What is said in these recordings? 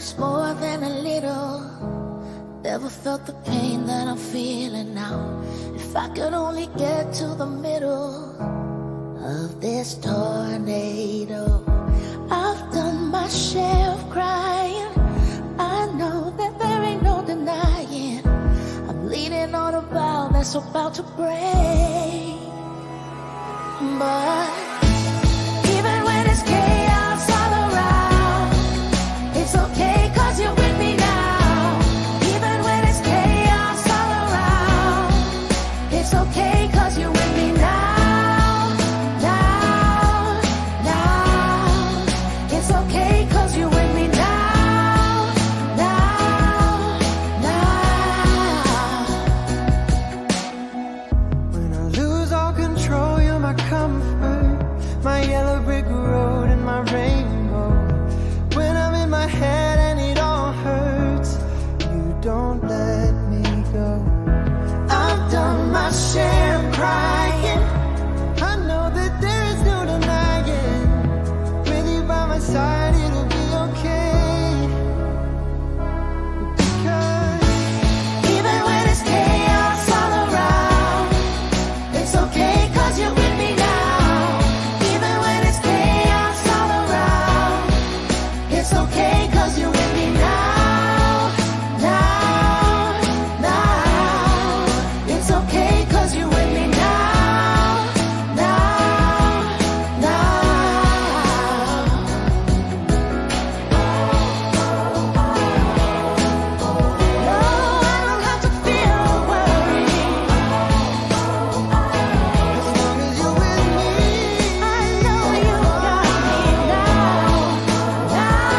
much more than a little. Never felt the pain that I'm feeling now. If I could only get to the middle of this tornado. I've done my share of crying. I know that there ain't no denying. I'm leaning on a bow that's about to break. But even when it's chaos all around, it's okay 'cause you're with me now. Even when it's chaos all around, it's okay 'cause you're with me now. Now, now, it's okay 'cause you're with me now. Now, now. When I lose all control, you're my comfort, my yellow brick road and my rainbow. When I'm in my head and it all hurts, you don't let me go. I've done my share of crying. I know that there is no denying. With you by my side, it'll be okay. Because Even when it's chaos all around, it's okay 'cause you're with me now. Even when it's chaos all around, it's okay 'cause you're with me now. Now, now, it's okay 'cause you're with me now. Now, now. No, I don't have to feel worried. as long as you're with me, I know you got me now. Now,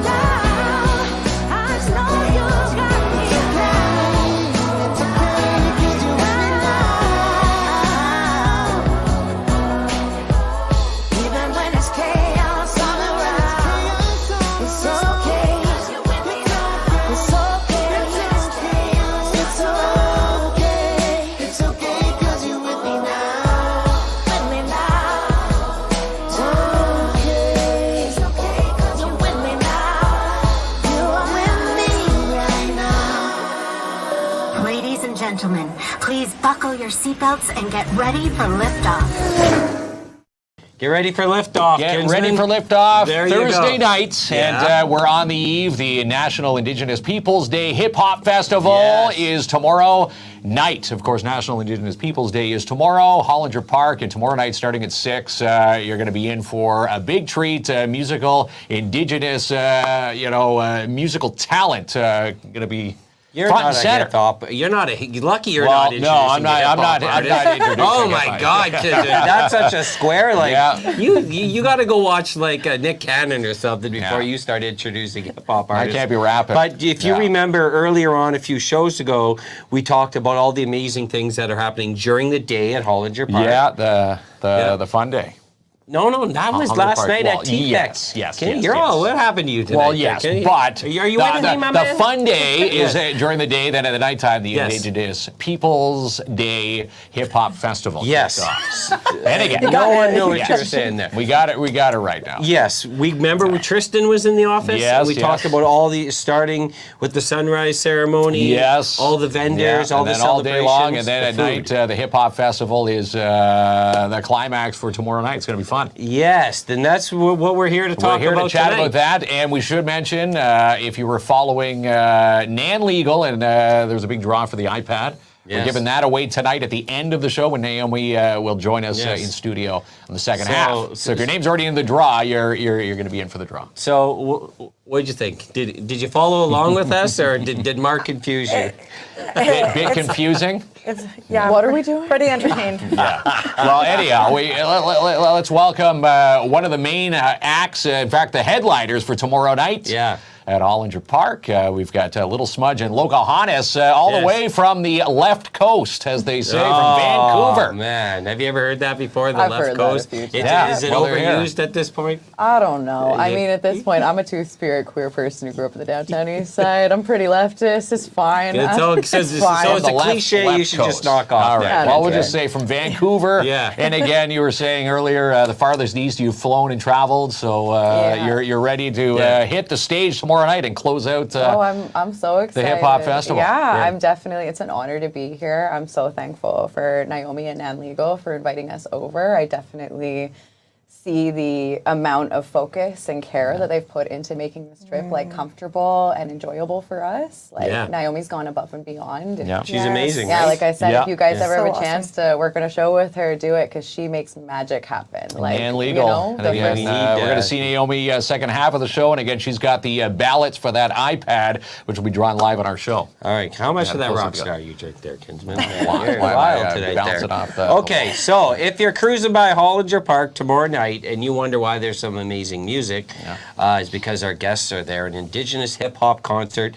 now, I know you got me now. it's okay 'cause you're with me Even when it's chaos all around, it's okay. It's okay. It's okay. It's okay 'cause you're with me now. With me now. It's okay. It's okay 'cause you're with me now. You are with me right now. Ladies and gentlemen, please buckle your seatbelts and get ready for liftoff. Get ready for liftoff. Get Kinsman. ready for liftoff There you Thursday go. night, Yeah. and we're on the eve. The National Indigenous Peoples Day Hip Hop Festival Yes. is tomorrow night. Of course, National Indigenous Peoples Day is tomorrow, Hollinger Park, and tomorrow night, starting at 6, you're going to be in for a big treat. Musical, Indigenous, musical talent going to be. You're front not and a center. hip hop. You're not a. Lucky you're Well, not no, introducing I'm not- the I'm hip-hop not- I'm artist. not introducing Oh hip-hop. my God, Kinsman, that's such a square. Like Yeah. you got to go watch like Nick Cannon or something before Yeah. you start introducing hip hop I artists. can't be rapping. But if you Yeah. remember earlier on, a few shows ago, we talked about all the amazing things that are happening during the day at Hollinger Park. Yeah, Yeah. the fun day. No, that was Hollinger last Park. night Well, at T-Fex. yes, Kenny, yes, you're yes. all. What happened to you tonight? Well, yes, Kenny? but Are you the, with me, my the man? fun day is Yes. during the day. Then at the nighttime, the Yes. Indigenous Peoples Day Hip Hop Festival. Yes. kicks off. And again, No one knew what Yes. you were saying there. We got it right now. Yes, we remember when Tristan was in the office. Yes, and we yes. talked about all the starting with the sunrise ceremony. Yes. all the vendors, Yeah, all and the then all day celebrations, long, and then the at food. night, the Hip Hop Festival is the climax for tomorrow night. It's going to be fun. Yes, then that's what we're here to talk We're here about to chat tonight. about that, and we should mention if you were following Nan Legal, and there's a big draw for the iPad. We're Yes. giving that away tonight at the end of the show when Naomi will join us Yes. in studio in the second So- half. So if your name's already in the draw, you're going to be in for the draw. So, what did you think? Did you follow along with us, or did Mark confuse you? Bit confusing. Yeah. What are we doing? Pretty entertained. Well, anyhow, let's welcome one of the main acts, in fact, the headliners for tomorrow night. Yeah. at Hollinger Park. We've got Lil Smudge and Locvhontvs all the Yes. way from the left coast, as they say, from Oh, Vancouver. man. Have you ever heard that before, the I've left heard that a coast? few times. Yeah. Is it Well, they're here. overused at this point? I don't know. I mean, at this point, I'm a two-spirit queer person who grew up in the downtown east side. I'm pretty leftist. It's fine. It's all, so It's it's fine. a The cliche left you should coast. just knock off. All there. right. I Well, don't we'll care. just say from Vancouver. Yeah. And again, you were saying earlier, the farthest east you've flown and traveled, so Yeah. you're ready to Yeah. hit the stage tomorrow night and close out. Oh, I'm so excited. Hip Hop Festival. Yeah, Yeah. I'm definitely, it's an honor to be here. I'm so thankful for Naomi and Nan Legal for inviting us over. I definitely see the amount of focus and care that they've put into making this trip like comfortable and enjoyable for us. Like Yeah. Naomi's gone above and beyond. Yeah. She's Yes. amazing, Yeah, right? like I said, Yeah. if you guys Yeah. ever So have a chance to work on a show with her, do it because she makes magic happen. Like, And legal. you know, And the again, first- we're going to see Naomi second half of the show, and again, she's got the ballots for that iPad, which will be drawn live on our show. All right, how much Yeah, of that close rock up, yeah. star you drink there, Kinsman? Why- You're why am I, wild today bouncing there. off the- Okay, so if you're cruising by Hollinger Park tomorrow night and you wonder why there's some amazing music, it's because our guests are there, an Indigenous hip-hop concert.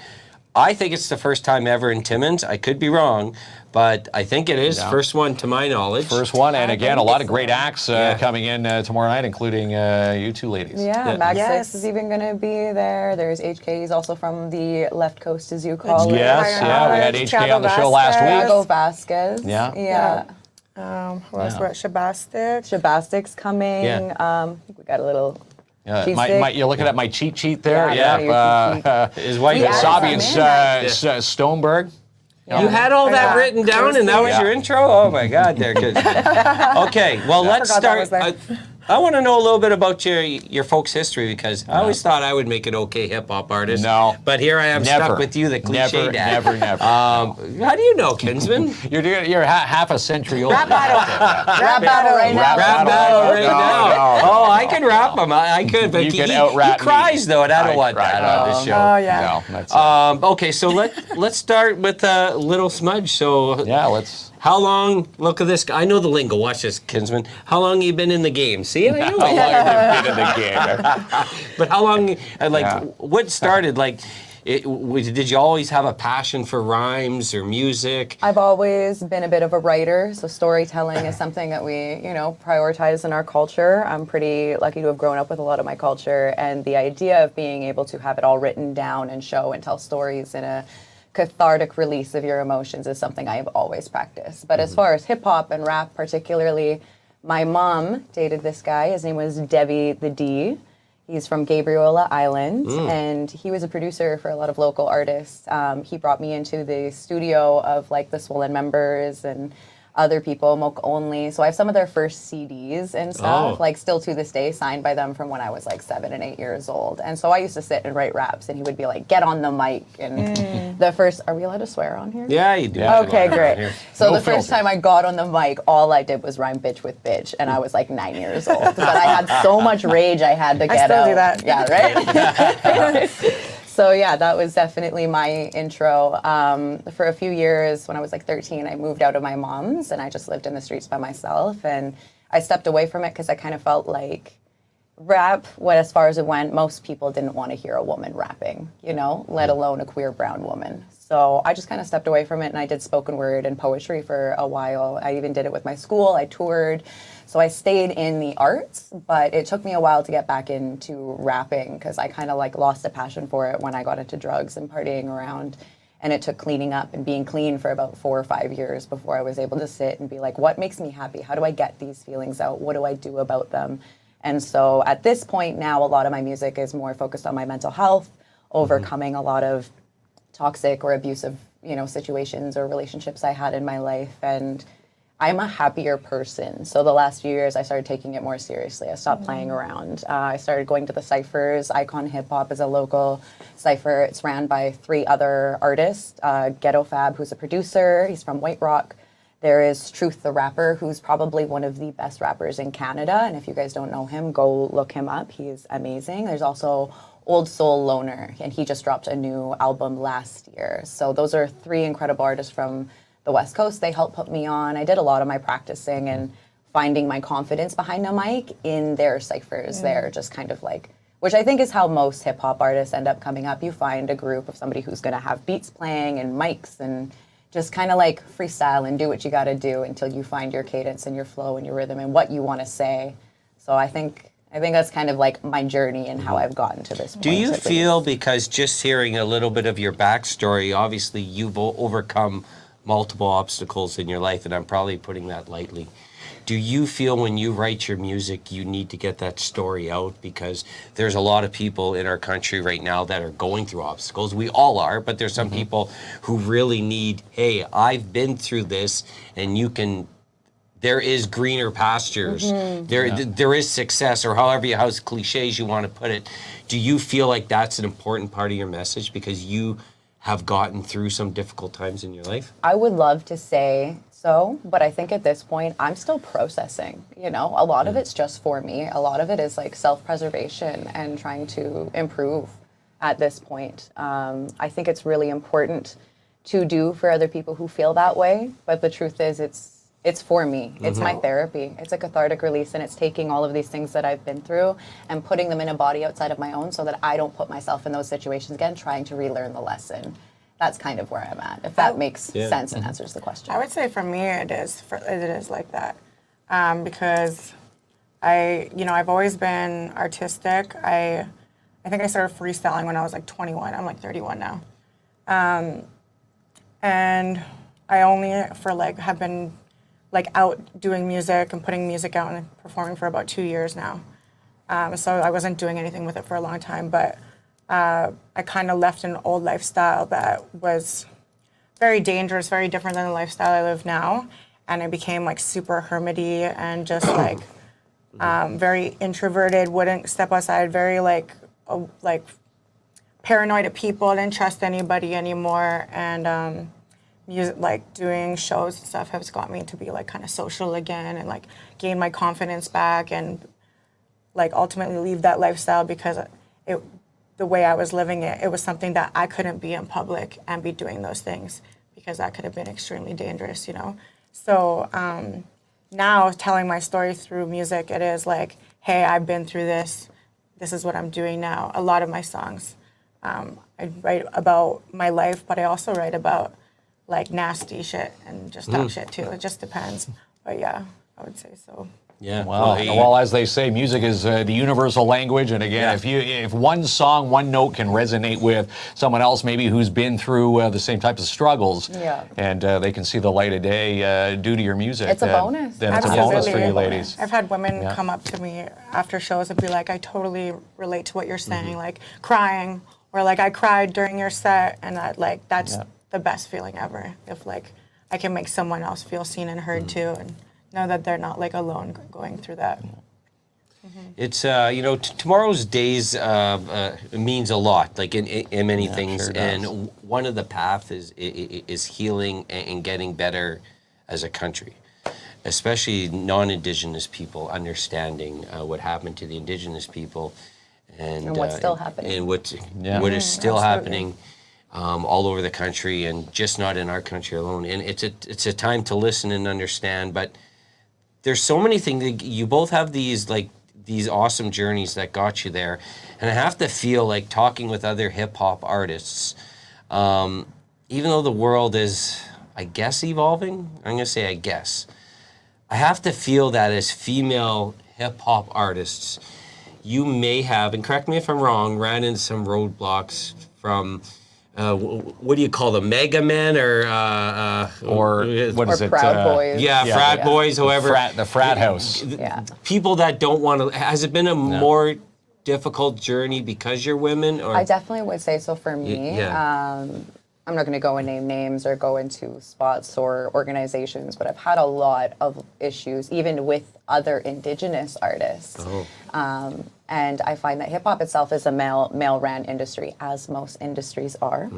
I think it's the first time ever in Timmins. I could be wrong, but I think it is. Yeah. First one to my knowledge. First one, and again, a lot of great acts Yeah. coming in tomorrow night, including you two ladies. Yeah, Mag Yes. 6 is even going to be there. There's HK, he's also from the left coast, as you call it. Yes, yeah, we had HK on the show last week. Thiago Vasquez. Yeah. Yeah. Who else? We're at Shabastic. Shabastic's coming. Yeah. I think we got a little cheese stick. You're looking at my cheat sheet there. Yeah, Yeah. His wife Yeah. Sabi and Yeah. Stoneberg. You had all that Yeah. written down, and that was Yeah. your intro? Oh my God, there, good. Okay, well, let's forgot that was start. there. I want to know a little bit about your folks' history because I always thought I would make an okay hip hop artist. No. but here I am Never. stuck with you, the cliche Never, dad. never. How do you know, Kinsman? You're half a century old. Rap battle. Rap battle right now. Rap battle right No, now. no. Oh, I could rap him. I could, but You he, can he out-rap me. cries though, and I don't want cry. that on this show. Oh, yeah. No, that's Okay, so let's start with Little Smudge. So yeah, let's. how long? Look at this guy. I know the lingo. Watch this, Kinsman. How long you been in the game? See, I knew How it. long have you been in the game? But how long? Yeah. What started? Did you always have a passion for rhymes or music? I've always been a bit of a writer, so storytelling is something that we, prioritize in our culture. I'm pretty lucky to have grown up with a lot of my culture, and the idea of being able to have it all written down and show and tell stories in a cathartic release of your emotions is something I have always practiced. But as far as hip hop and rap particularly, my mom dated this guy. His name was Debbie the D. He's from Gabriola Island, and he was a producer for a lot of local artists. He brought me into the studio of like the Swollen Members and other people, Moke Only. So I have some of their first CDs and stuff, Oh. like still to this day, signed by them from when I was like 7 and 8 years old. And so I used to sit and write raps, and he would be like, "Get on the mic." And the first, are we allowed to swear on here? Yeah, you do. Yeah. Okay, great. Here. So No the first filter. time I got on the mic, all I did was rhyme bitch with bitch, and I was like 9 years old. But I had so much rage I had to get still out. do that. Yeah, right? So yeah, that was definitely my intro. For a few years, when I was like 13, I moved out of my mom's, and I just lived in the streets by myself. And I stepped away from it because I kind of felt like rap, as far as it went, most people didn't want to hear a woman rapping, let alone a queer brown woman. So I just kind of stepped away from it, and I did spoken word and poetry for a while. I even did it with my school. I toured. So I stayed in the arts, but it took me a while to get back into rapping because I kind of like lost a passion for it when I got into drugs and partying around. And it took cleaning up and being clean for about 4 or 5 years before I was able to sit and be like, what makes me happy? How do I get these feelings out? What do I do about them? And so at this point now, a lot of my music is more focused on my mental health, overcoming a lot of toxic or abusive, situations or relationships I had in my life. And I'm a happier person. So the last few years, I started taking it more seriously. I stopped playing around. I started going to the ciphers. Icon Hip Hop is a local cipher. It's ran by 3 other artists. Ghetto Fab, who's a producer. He's from White Rock. There is Truth the Rapper, who's probably one of the best rappers in Canada. And if you guys don't know him, go look him up. He's amazing. There's also Old Soul Loner, and he just dropped a new album last year. So those are 3 incredible artists from the West Coast. They helped put me on. I did a lot of my practicing and finding my confidence behind a mic in their ciphers there, just kind of like which I think is how most hip hop artists end up coming up. You find a group of somebody who's going to have beats playing and mics and just kind of like freestyle and do what you got to do until you find your cadence and your flow and your rhythm and what you want to say. So I think that's kind of like my journey and how I've gotten to this point. Do you feel, because just hearing a little bit of your backstory, obviously you've overcome multiple obstacles in your life, and I'm probably putting that lightly. Do you feel when you write your music, you need to get that story out? Because there's a lot of people in our country right now that are going through obstacles. We all are, but there's some people who really need, hey, I've been through this, and you can, there is greener pastures. There is success, or how cliches you want to put it. Do you feel like that's an important part of your message because you have gotten through some difficult times in your life? I would love to say so, but I think at this point I'm still processing. You know, a lot of it's just for me. A lot of it is like self-preservation and trying to improve at this point. I think it's really important to do for other people who feel that way, but the truth is it's for me. It's my therapy. It's a cathartic release, and it's taking all of these things that I've been through and putting them in a body outside of my own so that I don't put myself in those situations again, trying to relearn the lesson. That's kind of where I'm at, if that makes sense and answers the question. I would say for me it is like that, because I've always been artistic. I think I started freestyling when I was like 21. I'm like 31 now, and I only have been like out doing music and putting music out and performing for about 2 years now. So I wasn't doing anything with it for a long time, but I kind of left an old lifestyle that was very dangerous, very different than the lifestyle I live now. And I became like super hermity and just like very introverted, wouldn't step outside, very like paranoid of people, didn't trust anybody anymore. And music, like doing shows and stuff has got me to be like kind of social again and like gain my confidence back and like ultimately leave that lifestyle because the way I was living it was something that I couldn't be in public and be doing those things because that could have been extremely dangerous, you know? So now telling my story through music, it is like, hey, I've been through this. This is what I'm doing now. A lot of my songs, I write about my life, but I also write about like nasty shit and just that shit too. It just depends. But yeah, I would say so. Yeah. Well, as they say, music is the universal language. And again, if one song, one note can resonate with someone else, maybe who's been through the same types of struggles, and they can see the light of day due to your music, it's a bonus. Then it's a bonus for you ladies. I've had women come up to me after shows and be like, I totally relate to what you're saying, like crying, or like I cried during your set, and that's the best feeling ever. If like I can make someone else feel seen and heard too, and know that they're not like alone going through that. It's tomorrow's days means a lot, like in many things, sure and one of the paths is healing and getting better as a country, especially non-Indigenous people understanding what happened to the Indigenous people, and what's still happening, and what is still happening. All over the country, and just not in our country alone. And it's a time to listen and understand. But there's so many things. You both have these awesome journeys that got you there, and I have to feel like talking with other hip hop artists. Even though the world is, I guess, evolving. I'm gonna say I guess. I have to feel that as female hip hop artists, you may have, and correct me if I'm wrong, ran into some roadblocks from. What do you call them? Mega Men or what is it? Proud Boys. Frat boys, whoever. The frat house. People that don't want to. Has it been a more difficult journey because you're women? Or? I definitely would say so for me. I'm not going to go and name names or go into spots or organizations, but I've had a lot of issues, even with other Indigenous artists. And I find that hip hop itself is a male-ran industry, as most industries are.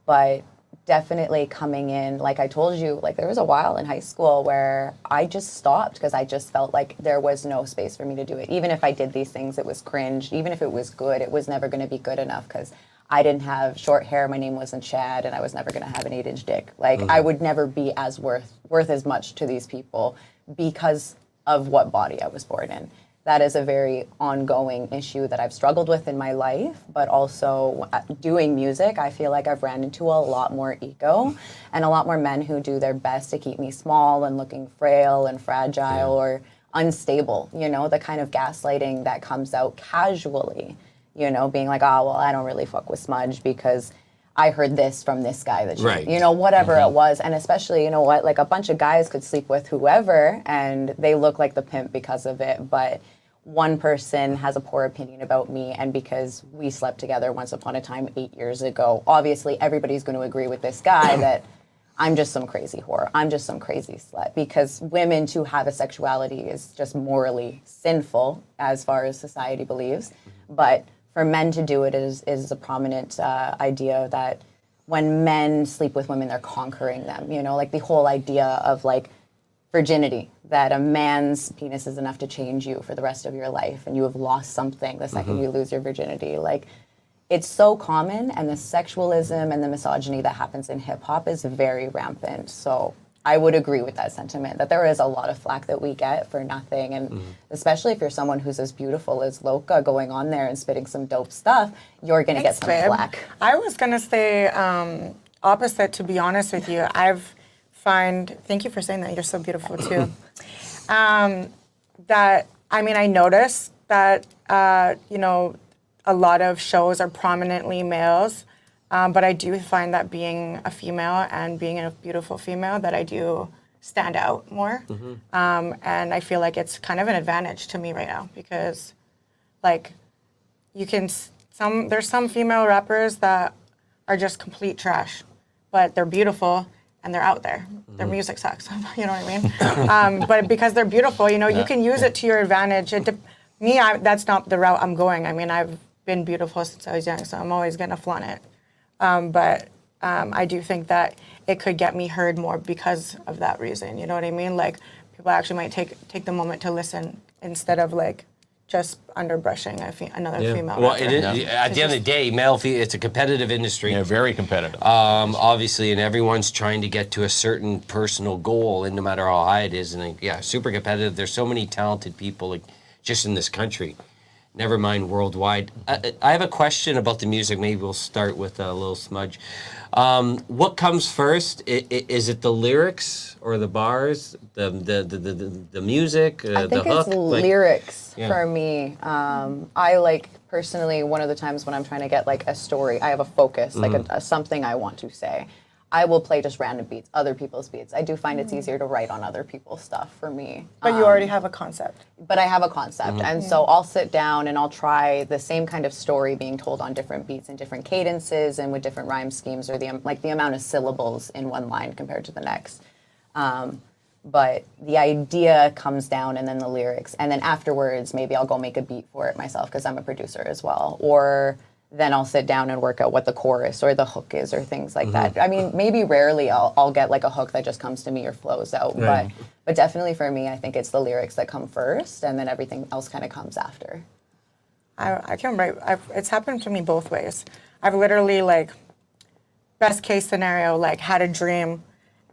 But definitely coming in, like I told you, like there was a while in high school where I just stopped because I just felt like there was no space for me to do it. Even if I did these things, it was cringe. Even if it was good, it was never going to be good enough because I didn't have short hair, my name wasn't Chad, and I was never going to have an 8-inch dick. Like I would never be as worth as much to these people because of what body I was born in. that is a very ongoing issue that I've struggled with in my life, but also doing music, I feel like I've ran into a lot more ego and a lot more men who do their best to keep me small and looking frail and fragile or unstable, you know, the kind of gaslighting that comes out casually, you know, being like, oh, well, I don't really fuck with Smudge because I heard this from this guy that, you know, whatever it was. And especially, you know what, like a bunch of guys could sleep with whoever and they look like the pimp because of it. But one person has a poor opinion about me, and because we slept together once upon a time 8 years ago, obviously everybody's going to agree with this guy that I'm just some crazy whore. I'm just some crazy slut. Because women to have a sexuality is just morally sinful as far as society believes. But for men to do it is a prominent idea that when men sleep with women, they're conquering them. You know, like the whole idea of like virginity, that a man's penis is enough to change you for the rest of your life, and you have lost something the second you lose your virginity. Like, it's so common, and the sexualism and the misogyny that happens in hip hop is very rampant. So I would agree with that sentiment, that there is a lot of flack that we get for nothing. And especially if you're someone who's as beautiful as Loca going on there and spitting some dope stuff, you're going to get some flack. I was going to say opposite, to be honest with you. Thank you for saying that, you're so beautiful too. That, I mean, I noticed that, you know, a lot of shows are prominently males, but I do find that being a female and being a beautiful female, that I do stand out more. And I feel like it's kind of an advantage to me right now, because like there's some female rappers that are just complete trash, but they're beautiful and they're out there. Their music sucks, you know what I mean? But because they're beautiful, you know, you can use it to your advantage. That's not the route I'm going. I mean, I've been beautiful since I was young, so I'm always gonna flaunt it. But I do think that it could get me heard more because of that reason. You know what I mean? Like, people actually might take the moment to listen instead of like just underbrushing another female. Well, it is, at the end of the day, it's a competitive industry. Yeah, very competitive. Obviously, and everyone's trying to get to a certain personal goal, and no matter how high it is, and yeah, super competitive. There's so many talented people, like, just in this country. Never mind worldwide. I have a question about the music. Maybe we'll start with Lil Smudge. What comes first? Is it the lyrics or the bars, the music, I think the hook? it's lyrics for me. I like, personally, one of the times when I'm trying to get like a story, I have a focus, like something I want to say. I will play just random beats, other people's beats. I do find it's easier to write on other people's stuff for me. But you already have a concept. But I have a concept, and so I'll sit down and I'll try the same kind of story being told on different beats and different cadences and with different rhyme schemes, or the amount of syllables in one line compared to the next. But the idea comes down, and then the lyrics, and then afterwards maybe I'll go make a beat for it myself because I'm a producer as well, or then I'll sit down and work out what the chorus or the hook is or things like that. I mean, maybe rarely I'll get like a hook that just comes to me or flows out, but definitely for me, I think it's the lyrics that come first, and then everything else kind of comes after. I can write. It's happened to me both ways. I've literally, like, best case scenario, like, had a dream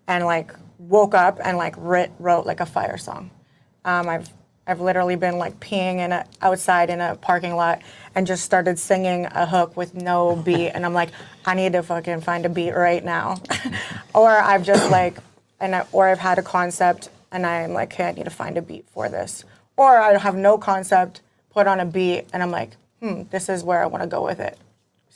and like woke up and like wrote like a fire song. I've literally been like peeing outside in a parking lot and just started singing a hook with no beat, and I'm like, I need to fucking find a beat right now. Or I've just like, or I've had a concept and I'm like, okay, I need to find a beat for this. Or I have no concept, put on a beat, and I'm like, this is where I want to go with it.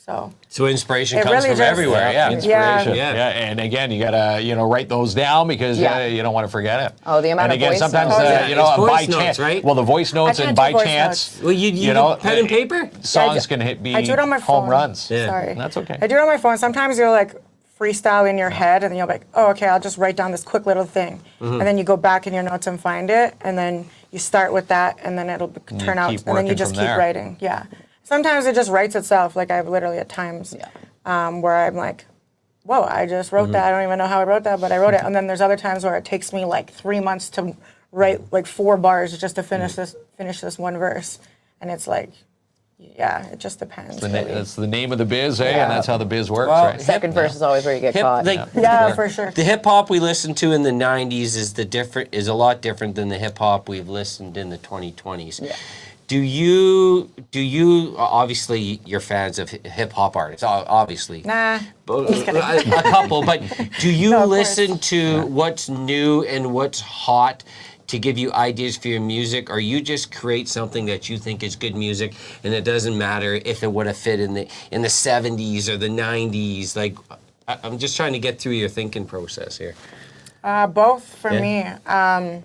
So inspiration comes from everywhere. Yeah, inspiration. Yeah, and again, you gotta write those down because you don't want to forget it. Oh, the amount of voice sometimes notes. Voice by notes, chance, right? Well, the voice notes and by chance. Well, you do pen and paper. Songs can be I do it on my phone. home runs. Yeah. Sorry, that's okay. I do it on my phone. Sometimes you're like freestyle in your head, and then you're like, oh, okay, I'll just write down this quick little thing, and then you go back in your notes and find it, and then you start with that, and then it'll turn out, and then you just keep writing. Yeah. Sometimes it just writes itself. Like, I've literally at times where I'm like, whoa, I just wrote that. I don't even know how I wrote that, but I wrote it. And then there's other times where it takes me like 3 months to write like 4 bars just to finish this one verse. And it's like, yeah, it just depends. Really. That's the name of the biz, eh? Yeah. And that's how the biz works, Well, right? Second verse is always where you get caught. Yeah, for sure. The hip hop we listened to in the '90s is a lot different than the hip hop we've listened in the 2020s. Yeah. Do you obviously you're fans of hip hop artists, obviously. Nah. A couple, but do you No, of listen course. to what's new and what's hot to give you ideas for your music, or you just create something that you think is good music and it doesn't matter if it would have fit in the 70s or the 90s? Like, I'm just trying to get through your thinking process here. Both for Yeah. me.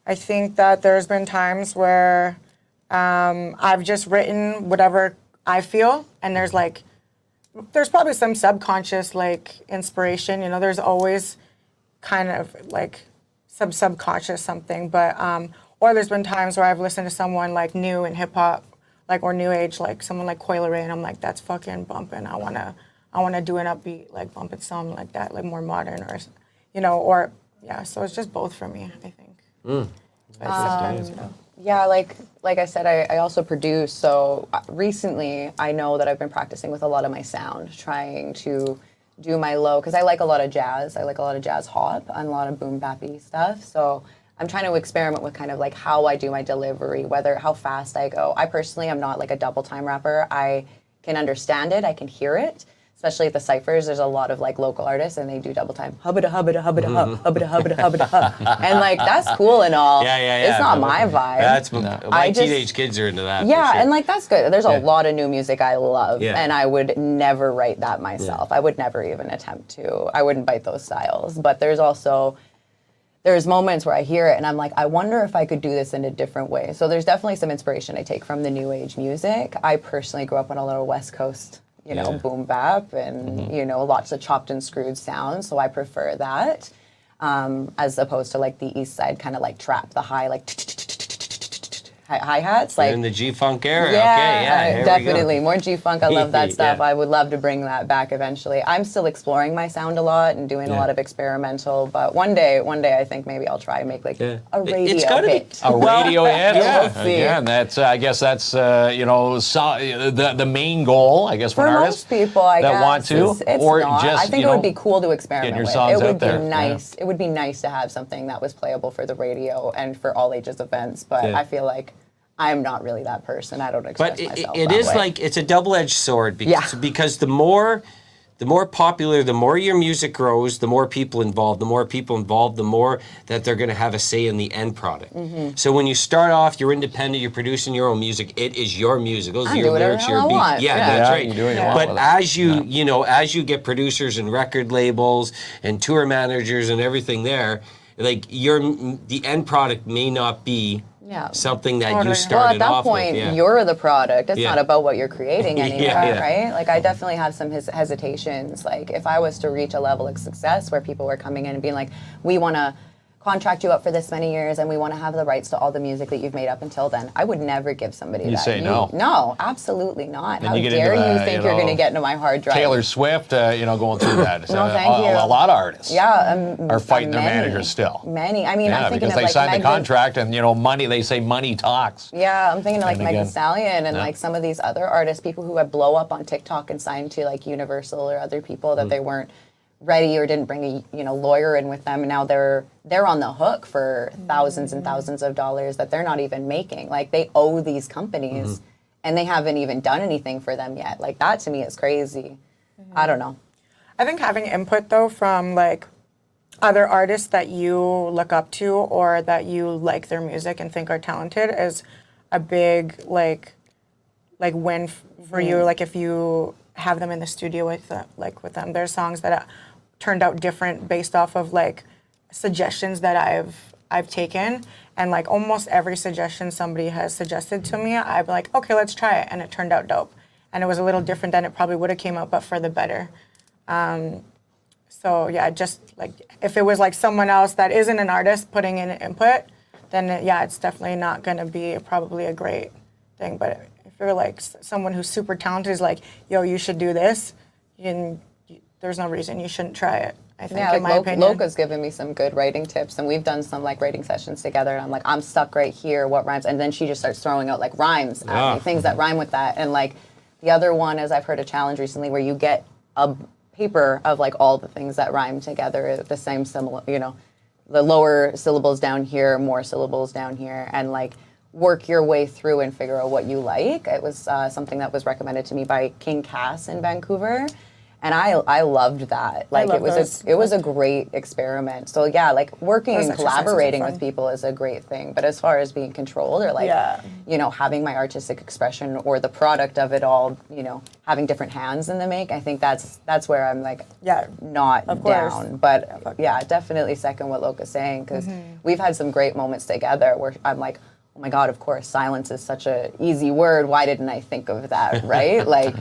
I think that there's been times where I've just written whatever I feel, and there's probably some subconscious like inspiration. You know, there's always kind of like some subconscious something, but or there's been times where I've listened to someone like new in hip hop, like or new age, like someone like Coil Ray, and I'm like, that's fucking bumping. I wanna do an upbeat like bumping song like that, like more modern, or you know, or yeah. So it's just both for me, I think. Yeah, like I said, I also produce. So recently, I know that I've been practicing with a lot of my sound, trying to do my low, because I like a lot of jazz. I like a lot of jazz hop and a lot of boom bappy stuff. So I'm trying to experiment with kind of like how I do my delivery, how fast I go. I personally am not like a double time rapper. I can understand it, I can hear it. Especially at the ciphers, there's a lot of like local artists and they do double time. Hubba hubba hubba hubba hubba hubba. And like that's cool and all. Yeah. It's not my vibe. That's my just- teenage kids are into that. for Yeah, sure. and like that's good. There's a lot of new music I love, Yeah. and I would never write that myself. I would never even attempt to. I wouldn't bite those styles. But there's moments where I hear it and I'm like, I wonder if I could do this in a different way. So there's definitely some inspiration I take from the new age music. I personally grew up on a little West Coast, boom bap and, lots of chopped and screwed sounds. So I prefer that as opposed to like the East Side kind of like trap, the high, like hi-hats. You're Like in the G-Funk era. yeah, Okay, yeah, here we go. definitely. More G-Funk. I love that stuff. Yeah. I would love to bring that back eventually. I'm still exploring my sound a lot and doing a lot of experimental, but one day I think maybe I'll try and make like a radio It's gotta be- hit. A radio hit. we'll see. Again, that's I guess that's the main goal. I guess For for an most artist people, I that guess, want to, it's or not. just I think it would be cool to experiment your with. songs It out would there. be Yeah. nice. It would be nice to have something that was playable for the radio and for all ages events. But Yeah. I feel like I'm not really that person. I don't express But myself it that is way. like it's a double-edged sword because, Yeah. because the more popular, the more your music grows, the more people involved. The more people involved, the more that they're going to have a say in the end product. Mm-hmm. So when you start off, you're independent, you're producing your own music. It is your music. Those I are do your whatever lyrics, the your hell I beat. want. Yeah, Yeah. that's Yeah, right. you do what you want But with it. as as you get producers and record labels and tour managers and everything there, like the end product may not be something that you Totally. started Well, at that off point, with. Yeah. you're the product. It's Yeah. not about what you're creating anymore, Yeah. right? Like, I definitely have some hesitations. Like, if I was to reach a level of success where people were coming in and being like, we want to contract you up for this many years and we want to have the rights to all the music that you've made up until then, I would never give somebody You'd that. say no. No, absolutely not. Then How you get dare into you the, think you're going to get into my hard drive? Taylor Swift, going through that. No, thank you. A lot of artists Yeah, are fighting their many. managers still. Many. I mean, Yeah, I'm thinking because of they like signed the Megan- contract and, money, they say money talks. Yeah, I'm thinking of like And Megan again, Stallion and like some of these other artists, people who had blow up on TikTok and signed to like Universal or other people that they weren't ready or didn't bring a lawyer in with them, and now they're on the hook for thousands and thousands of dollars that they're not even making. Like they owe these companies and they haven't even done anything for them yet. Like that to me is crazy. I don't know. I think having input though from like other artists that you look up to or that you like their music and think are talented is a big like win for you. Like if you have them in the studio with them, there's songs that turned out different based off of like suggestions that I've taken, and like almost every suggestion somebody has suggested to me, I'm like, okay, let's try it, and it turned out dope, and it was a little different than it probably would have came out, but for the better. So yeah, just like if it was like someone else that isn't an artist putting in input, then it's definitely not going to be probably a great thing. But if you're like someone who's super talented is like, yo, you should do this, there's no reason you shouldn't try it I think, Yeah, in my like opinion. Loca's given me some good writing tips, and we've done some like writing sessions together. And I'm like, I'm stuck right here. What rhymes? And then she just starts throwing out like rhymes at me, things that rhyme with that. And like the other one is I've heard a challenge recently where you get a paper of like all the things that rhyme together, the same similar, you know, the lower syllables down here, more syllables down here, and like work your way through and figure out what you like. It was something that was recommended to me by King Cass in Vancouver. And I loved that. Like love it was a great experiment. So yeah, like working Those and exercises are collaborating fun. with people is a great thing. But as far as being controlled or like Yeah. you know, having my artistic expression or the product of it all, you know, having different hands in the make, I think that's where I'm like Yeah, not of course. down. But yeah, definitely second what Loca's saying, because we've had some great moments together where I'm like, oh my God, of course, silence is such an easy word. Why didn't I think of that, right? Like,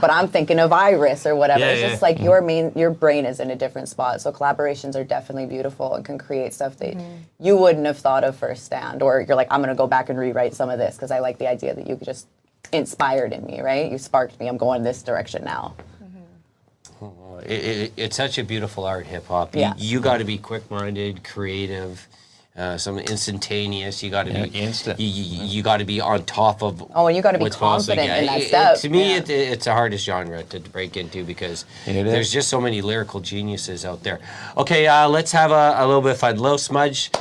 but I'm thinking of iris or whatever. Yeah, It's yeah. just like your brain is in a different spot. So collaborations are definitely beautiful and can create stuff that you wouldn't have thought of firsthand. Or you're like, I'm going to go back and rewrite some of this because I like the idea that you just inspired in me, right? You sparked me. I'm going this direction now. It's such a beautiful art, hip hop. Yeah. You got to be quick-minded, creative, some instantaneous. You got to be instant. You got to be on top of. Oh, and you got to be what's possible. confident in that It- step. To me, Yeah. it's the hardest genre to break into because It is. there's just so many lyrical geniuses out there. Okay, let's have a little bit of fun. Lil Smudge,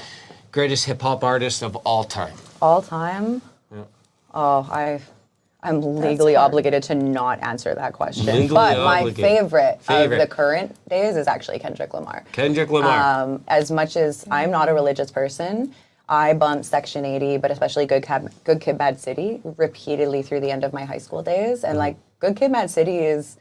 greatest hip hop artist of all time. All time? Oh, I'm legally hard. obligated to not answer that question. Legally but my obligated. favorite Favorite. of the current days is actually Kendrick Lamar. Kendrick Lamar. As much as I'm not a religious person, I bumped Section 80, but especially Good Kid, Mad City repeatedly through the end of my high school days. And like Good Kid, Mad City is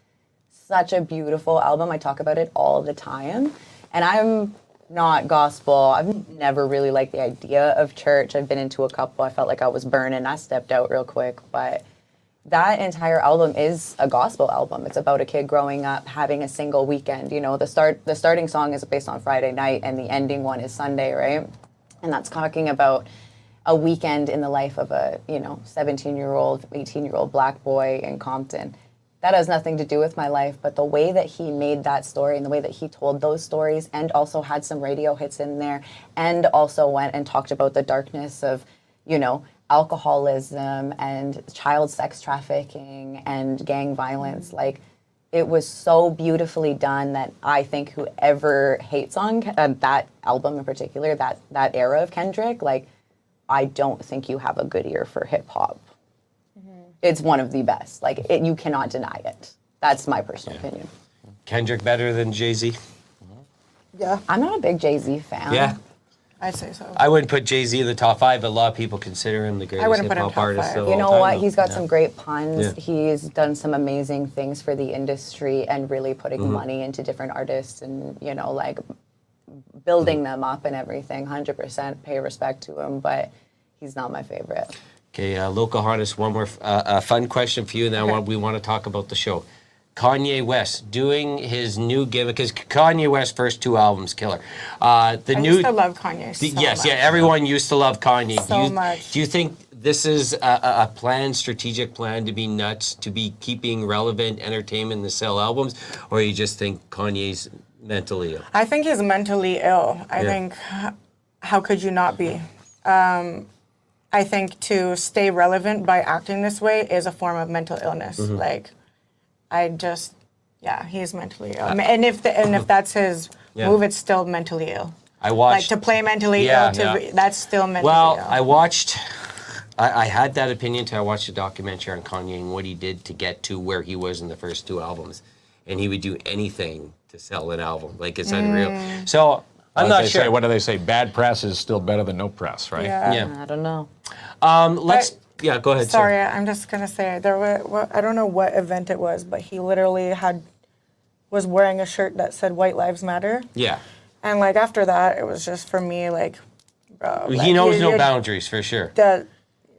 such a beautiful album. I talk about it all the time. And I'm not gospel. I've never really liked the idea of church. I've been into a couple. I felt like I was burning. I stepped out real quick. But that entire album is a gospel album. It's about a kid growing up, having a single weekend. You know, the starting song is based on Friday night, and the ending one is Sunday, right? And that's talking about a weekend in the life of a 17-year-old, 18-year-old black boy in Compton. That has nothing to do with my life, but the way that he made that story and the way that he told those stories, and also had some radio hits in there, and also went and talked about the darkness of, alcoholism and child sex trafficking and gang violence. Like, it was so beautifully done that I think whoever hates on that album in particular, that era of Kendrick, like, I don't think you have a good ear for hip hop. It's one of the best. Like, you cannot deny it. That's my personal opinion. Kendrick better than Jay-Z? Yeah, I'm not a big Jay-Z fan. Yeah. I'd say so. I wouldn't put Jay-Z in the top 5, but a lot of people consider him the greatest wouldn't put him hip-hop top artist 5. of You all know time, what? though. He's got Yeah. some great puns. Yeah. He's done some amazing things for the industry and really putting money into different artists and, like building them up and everything. 100% pay respect to him, but he's not my favorite. Okay, Locvhontvs, one more fun question for you, and then we want to talk about the show. Kanye West doing his new gimmick, because Kanye West's first 2 albums, killer. I used to love Kanye so yes, much. yeah, everyone used to love Kanye. So much. Do you think this is a strategic plan to be nuts, to be keeping relevant entertainment to sell albums, or you just think Kanye's mentally ill? I think he's mentally ill. I think, how could you not be? I think to stay relevant by acting this way is a form of mental illness. Like, he's mentally ill. And if that's his move, it's still mentally ill. I watched. Like, to play mentally Yeah, ill, that's still mentally Well, ill. I had that opinion until I watched a documentary on Kanye and what he did to get to where he was in the first 2 albums. And he would do anything to sell an album. Like, it's unreal. So, I'm not sure. What do they say? Bad press is still better than no press, right? Yeah. I don't know. Yeah, go ahead. Sorry, I'm just gonna say I don't know what event it was, but he literally was wearing a shirt that said "White Lives Matter," Yeah. and like after that, it was just for me like, bro. He like, knows no you're boundaries, for sure.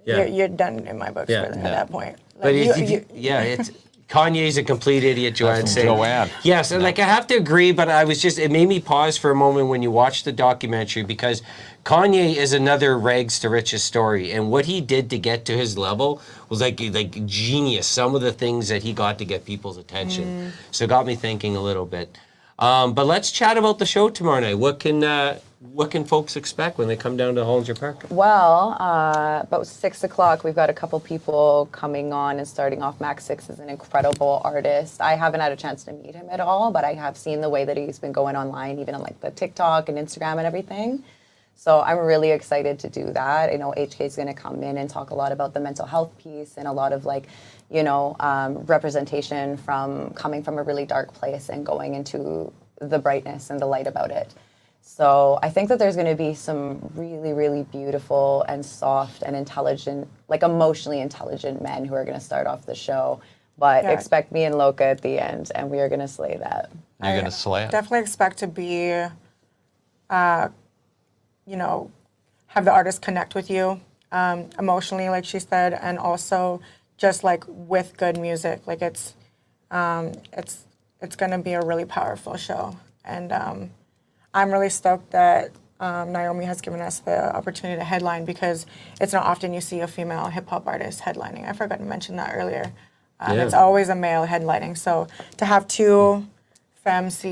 You're done in my books Yeah. at that point. But Like, it's Kanye's a complete idiot, Joanne's saying. Joanne. Yes, and like I have to agree, but it made me pause for a moment when you watch the documentary, because Kanye is another rags to riches story, and what he did to get to his level was like genius. Some of the things that he got to get people's attention. So it got me thinking a little bit. But let's chat about the show tomorrow night. What can folks expect when they come down to Hollinger Park? Well, about 6 o'clock, we've got a couple people coming on and starting off. Max 6 is an incredible artist. I haven't had a chance to meet him at all, but I have seen the way that he's been going online, even on like the TikTok and Instagram and everything. So I'm really excited to do that. I know HK is going to come in and talk a lot about the mental health piece and a lot of like, representation from coming from a really dark place and going into the brightness and the light about it. So I think that there's going to be some really, really beautiful and soft and intelligent, like emotionally intelligent men who are going to start off the show. But expect me and Loka at the end, and we are going to slay that. You're going to slay it? Definitely expect to be, have the artist connect with you emotionally, like she said, and also just like with good music. Like it's going to be a really powerful show. And I'm really stoked that Naomi has given us the opportunity to headline, because it's not often you see a female hip-hop artist headlining. I forgot to mention that earlier. It's always a male headlining. So to have two femmes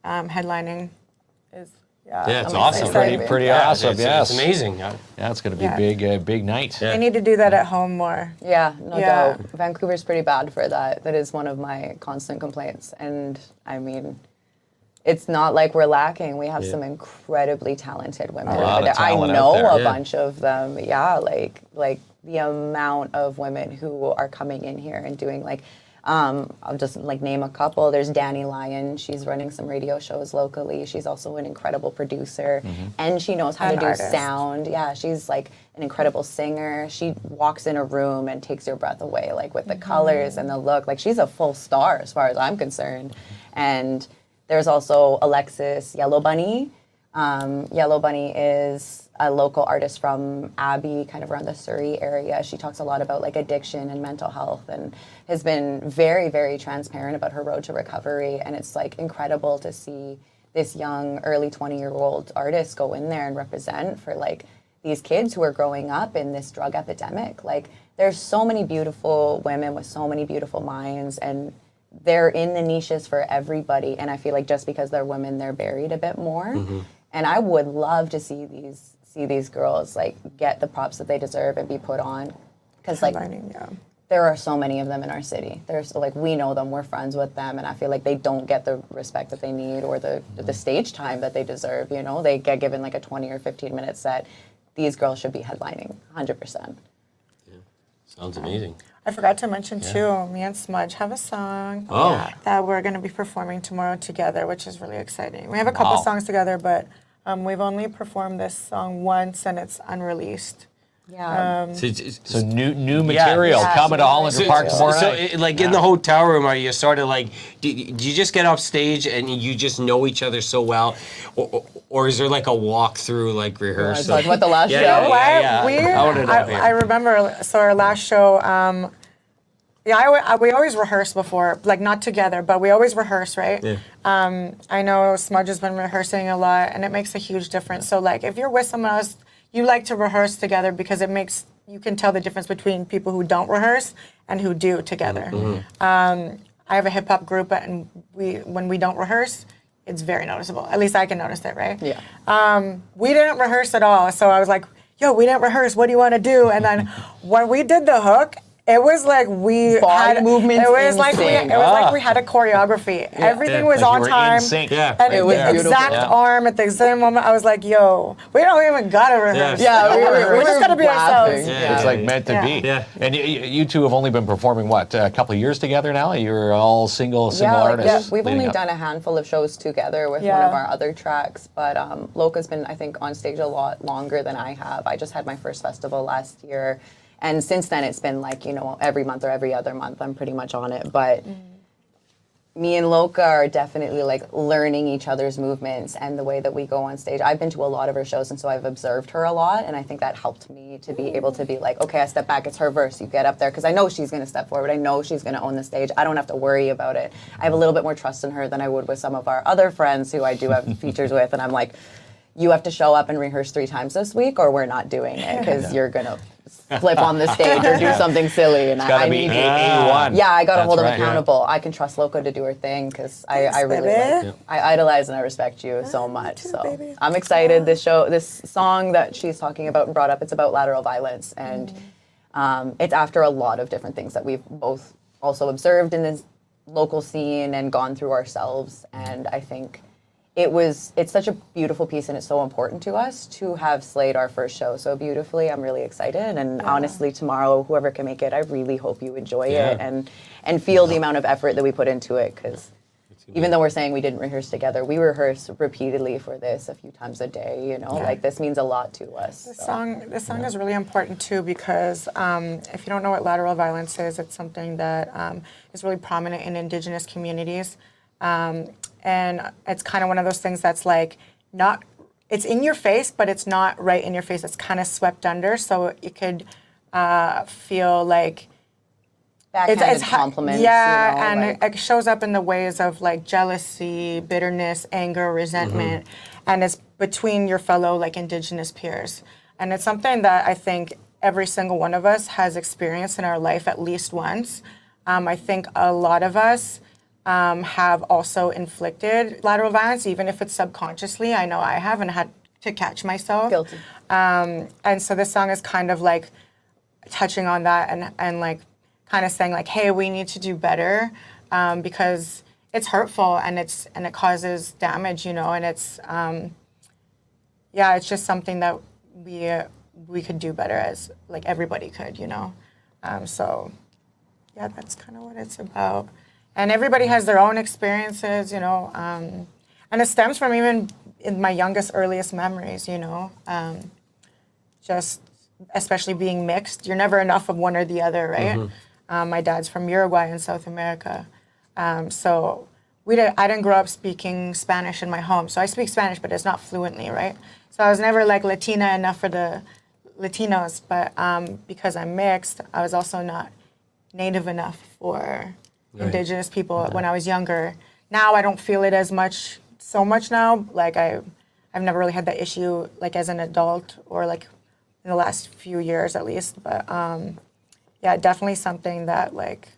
headlining is, it's awesome. Pretty awesome, yes. It's amazing. Yeah, it's going to be a big night. I need to do that at home more. Yeah, no doubt. Vancouver's pretty bad for that. That is one of my constant complaints. And I mean, it's not like we're lacking. We have some incredibly talented women. A lot of I talent know out there. a bunch of them. Yeah, like the amount of women who are coming in here and doing like, I'll just like name a couple. There's Danny Lyon. She's running some radio shows locally. She's also an incredible producer, and she knows how to do sound. Yeah, she's like an incredible singer. She walks in a room and takes your breath away, like with the colors and the look. Like she's a full star as far as I'm concerned. And there's also Alexis Yellow Bunny. Yellow Bunny is a local artist from Abbey, kind of around the Surrey area. She talks a lot about like addiction and mental health, and has been very, very transparent about her road to recovery. And it's like incredible to see this young, early 20-year-old artist go in there and represent for like these kids who are growing up in this drug epidemic. Like there's so many beautiful women with so many beautiful minds, and they're in the niches for everybody. And I feel like just because they're women, they're buried a bit more. And I would love to see these girls like get the props that they deserve and be put on, because like there are so many of them in our city. There's like, we know them, we're friends with them, and I feel like they don't get the respect that they need or the stage time that they deserve. They get given like a 20 or 15-minute set. These girls should be headlining 100%. Sounds amazing. I forgot to mention too, me and Smudge have a song that we're going to be performing tomorrow together, which is really exciting. We have a couple songs together, but we've only performed this song once, and it's unreleased. Yeah. So new material coming to Hollinger Park tomorrow night. So in the hotel room, are you sort of like, do you just get off stage and you just know each other so well, or is there like a walkthrough like rehearsal? Talk about the last show. I remember. So our last show. We always rehearse before, like not together, but we always rehearse, right? Yeah. I know Smudge has been rehearsing a lot, and it makes a huge difference. So like if you're with someone else, you like to rehearse together, because you can tell the difference between people who don't rehearse and who do together. I have a hip hop group, and when we don't rehearse, it's very noticeable. At least I can notice it, right? Yeah. We didn't rehearse at all, so I was like, "Yo, we didn't rehearse. What do you want to do?" And then when we did the hook, it was like we had movements. It was like we had a choreography. Everything was on time. In sync. And it was the exact arm at the same moment. I was like, "Yo, we don't even gotta rehearse. We just gotta be ourselves." It's like meant to be. Yeah. And you two have only been performing what, a couple of years together now? You're all single artists. Yeah, we've only done a handful of shows together with one of our other tracks, but Loka's been, I think, on stage a lot longer than I have. I just had my first festival last year. And since then, it's been like, every month or every other month, I'm pretty much on it. But me and Loka are definitely like learning each other's movements and the way that we go on stage. I've been to a lot of her shows, and so I've observed her a lot. And I think that helped me to be able to be like, okay, I step back, it's her verse, you get up there. Because I know she's going to step forward. I know she's going to own the stage. I don't have to worry about it. I have a little bit more trust in her than I would with some of our other friends who I do have features with. And I'm like, you have to show up and rehearse 3 times this week, or we're not doing it because you're gonna flip on the stage or do something silly. And I be need A1. Yeah, I got to That's hold them right, yeah. accountable. I can trust Loco to do her thing because I really baby. I idolize and I respect you so much. too, So baby. I'm excited. This song that she's talking about and brought up, it's about lateral violence, and it's after a lot of different things that we've both also observed in this local scene and gone through ourselves. And I think it's such a beautiful piece, and it's so important to us to have slayed our first show so beautifully. I'm really excited, and honestly, tomorrow, whoever can make it, I really hope you enjoy it and feel the amount of effort that we put into it, because even though we're saying we didn't rehearse together, we rehearsed repeatedly for this a few times a day, you know, like this means a lot to us. This song is really important too, because if you don't know what lateral violence is, it's something that is really prominent in Indigenous communities. And it's kind of one of those things that's like it's in your face, but it's not right in your face. It's kind of swept under, so it could feel like Backhanded compliments. Yeah, you know, and like, it shows up in the ways of like jealousy, bitterness, anger, resentment, and it's between your fellow like Indigenous peers. And it's something that I think every single one of us has experienced in our life at least once. I think a lot of us have also inflicted lateral violence, even if it's subconsciously. I know I have, and had to catch myself. Guilty. And so this song is kind of like touching on that and like kind of saying like, hey, we need to do better, because it's hurtful and it causes damage, you know, and it's it's just something that we could do better, as like everybody could, you know. So yeah, that's kind of what it's about. And everybody has their own experiences, you know, and it stems from even in my youngest, earliest memories, you know, just especially being mixed. You're never enough of one or the other, right? My dad's from Uruguay in South America. So I didn't grow up speaking Spanish in my home. So I speak Spanish, but it's not fluently, right? So I was never like Latina enough for the Latinos, but because I'm mixed, I was also not Native enough for Indigenous people when I was younger. Now I don't feel it so much now. Like I've never really had that issue like as an adult, or like in the last few years at least. But yeah, definitely something that like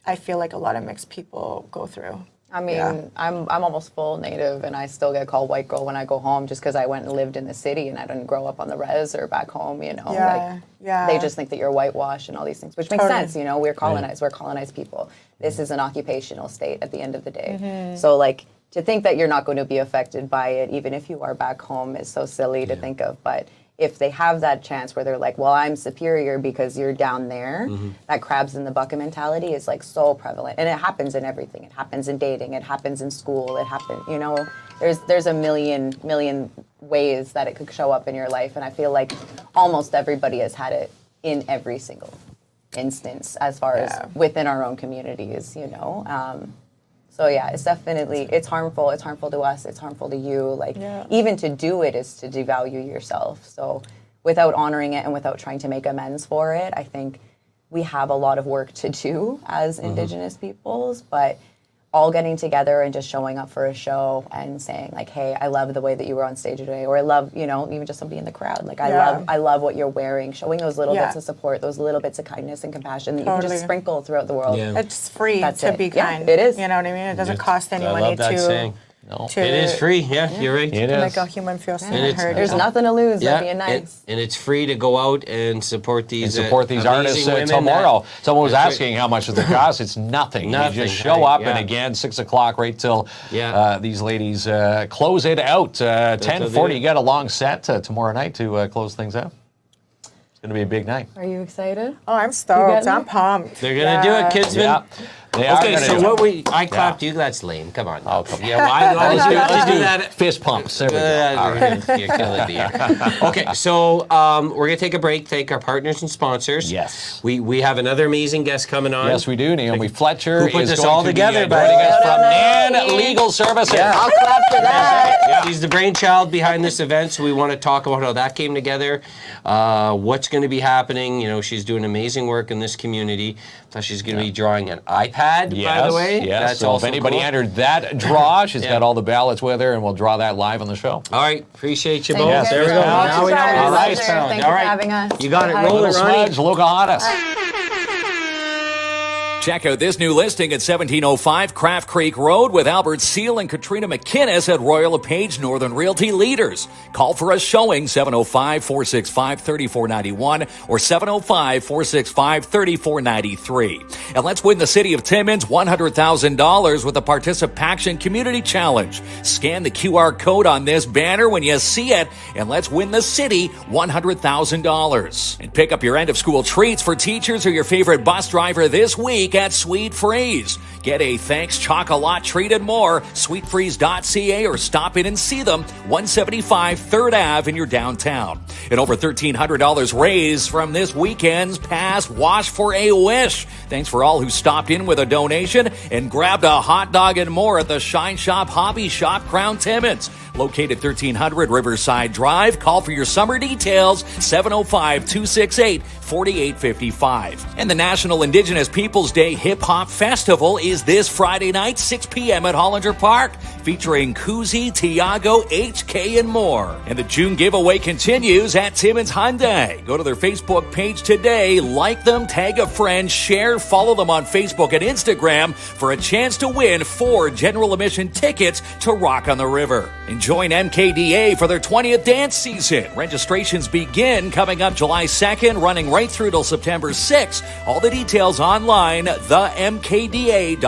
I feel like a lot of mixed people go through. I mean, I'm almost full Native, and I still get called white girl when I go home, just because I went and lived in the city and I didn't grow up on the res or back home, you know. They just think that you're whitewashed and all these things, which makes sense, you know. We're colonized. We're colonized people. This is an occupational state at the end of the day. So like to think that you're not going to be affected by it, even if you are back home, is so silly to think of. But if they have that chance where they're like, well, I'm superior because you're down there, that crabs in the bucket mentality is like so prevalent. And it happens in everything. It happens in dating. It happens in school. It happens, you know, there's a million ways that it could show up in your life. And I feel like almost everybody has had it in every single instance, as far as within our own communities, you know. So yeah, it's definitely, it's harmful. It's harmful to us. It's harmful to you. Like even to do it is to devalue yourself. So without honoring it and without trying to make amends for it, I think we have a lot of work to do as Indigenous peoples, but all getting together and just showing up for a show and saying like, hey, I love the way that you were on stage today, or I love, you know, even just somebody in the crowd. Like I love what you're wearing, showing those little bits of support, those little bits of kindness and compassion that you can just sprinkle throughout the world. It's free to be kind. It is. You know what I mean? It doesn't cost any money to it is free. You're right. It is. make a human feel seen and heard. There's nothing to lose by being nice. And it's free to go out and support these artists tomorrow. Someone was asking how much does it cost. It's nothing. You just show up, and again, 6 o'clock right till these ladies close it out. 10:40. You got a long set tomorrow night to close things out. It's going to be a big night. Are you excited? Oh, I'm stoked. I'm pumped. They're going to do it, Kinsman. Yeah. Okay, so I clapped you. That's lame. Come on. Oh, come on. Yeah, why did you do that? Fist pumps. There we go. All right. You're killing me. Okay, so we're going to take a break, thank our partners and sponsors. Yes. We have another amazing guest coming on. Yes, we do. Naomi Fletcher Who put is this going all to together, be by joining the way. us from NAN Legal Services. I'll clap for that. She's the brainchild behind this event, so we want to talk about how that came together, what's going to be happening. You know, she's doing amazing work in this community. Plus, she's going to be drawing an iPad iPad, by the way. Yes. That's So also if anybody cool. entered that draw, she's got all the ballots with her, and we'll draw that live on the show. All right, appreciate you Thank both. you There we so go. much. Now we know It's what our the lights pleasure. found. Thank All you for right, having us. you got it. Bye. Roll Lil it, Ronnie. Smudge, Locvhontvs. Check out this new listing at 1705 Craft Creek Road with Albert Seal and Katrina McInnes at Royal LePage Northern Realty Leaders. Call for a showing 705-465-3491 or 705-465-3493. And let's win the city of Timmins $100,000 with the Participation Community Challenge. Scan the QR code on this banner when you see it, and let's win the city $100,000. And pick up your end of school treats for teachers or your favorite bus driver this week at Sweet Freeze. Get a thanks chocolate treat and more, sweetfreeze.ca, or stop in and see them, 175 3rd Ave in your downtown. And over $1,300 raised from this weekend's past Wash for a Wish. Thanks for all who stopped in with a donation and grabbed a hot dog and more at the Shine Shop Hobby Shop, Crown Timmins. Located 1300 Riverside Drive. Call for your summer details, 705-268-4855. And the National Indigenous Peoples Day Hip Hop Festival is this Friday night, 6 p.m. at Hollinger Park, featuring Kuzi, Tiago, HK, and more. And the June giveaway continues at Timmins Hyundai. Go to their Facebook page today, like them, tag a friend, share, follow them on Facebook and Instagram for a chance to win 4 general admission tickets to Rock on the River. And join MKDA for their 20th dance season. Registrations begin coming up July 2nd, running right through till September 6th. All the details online, themkda.com.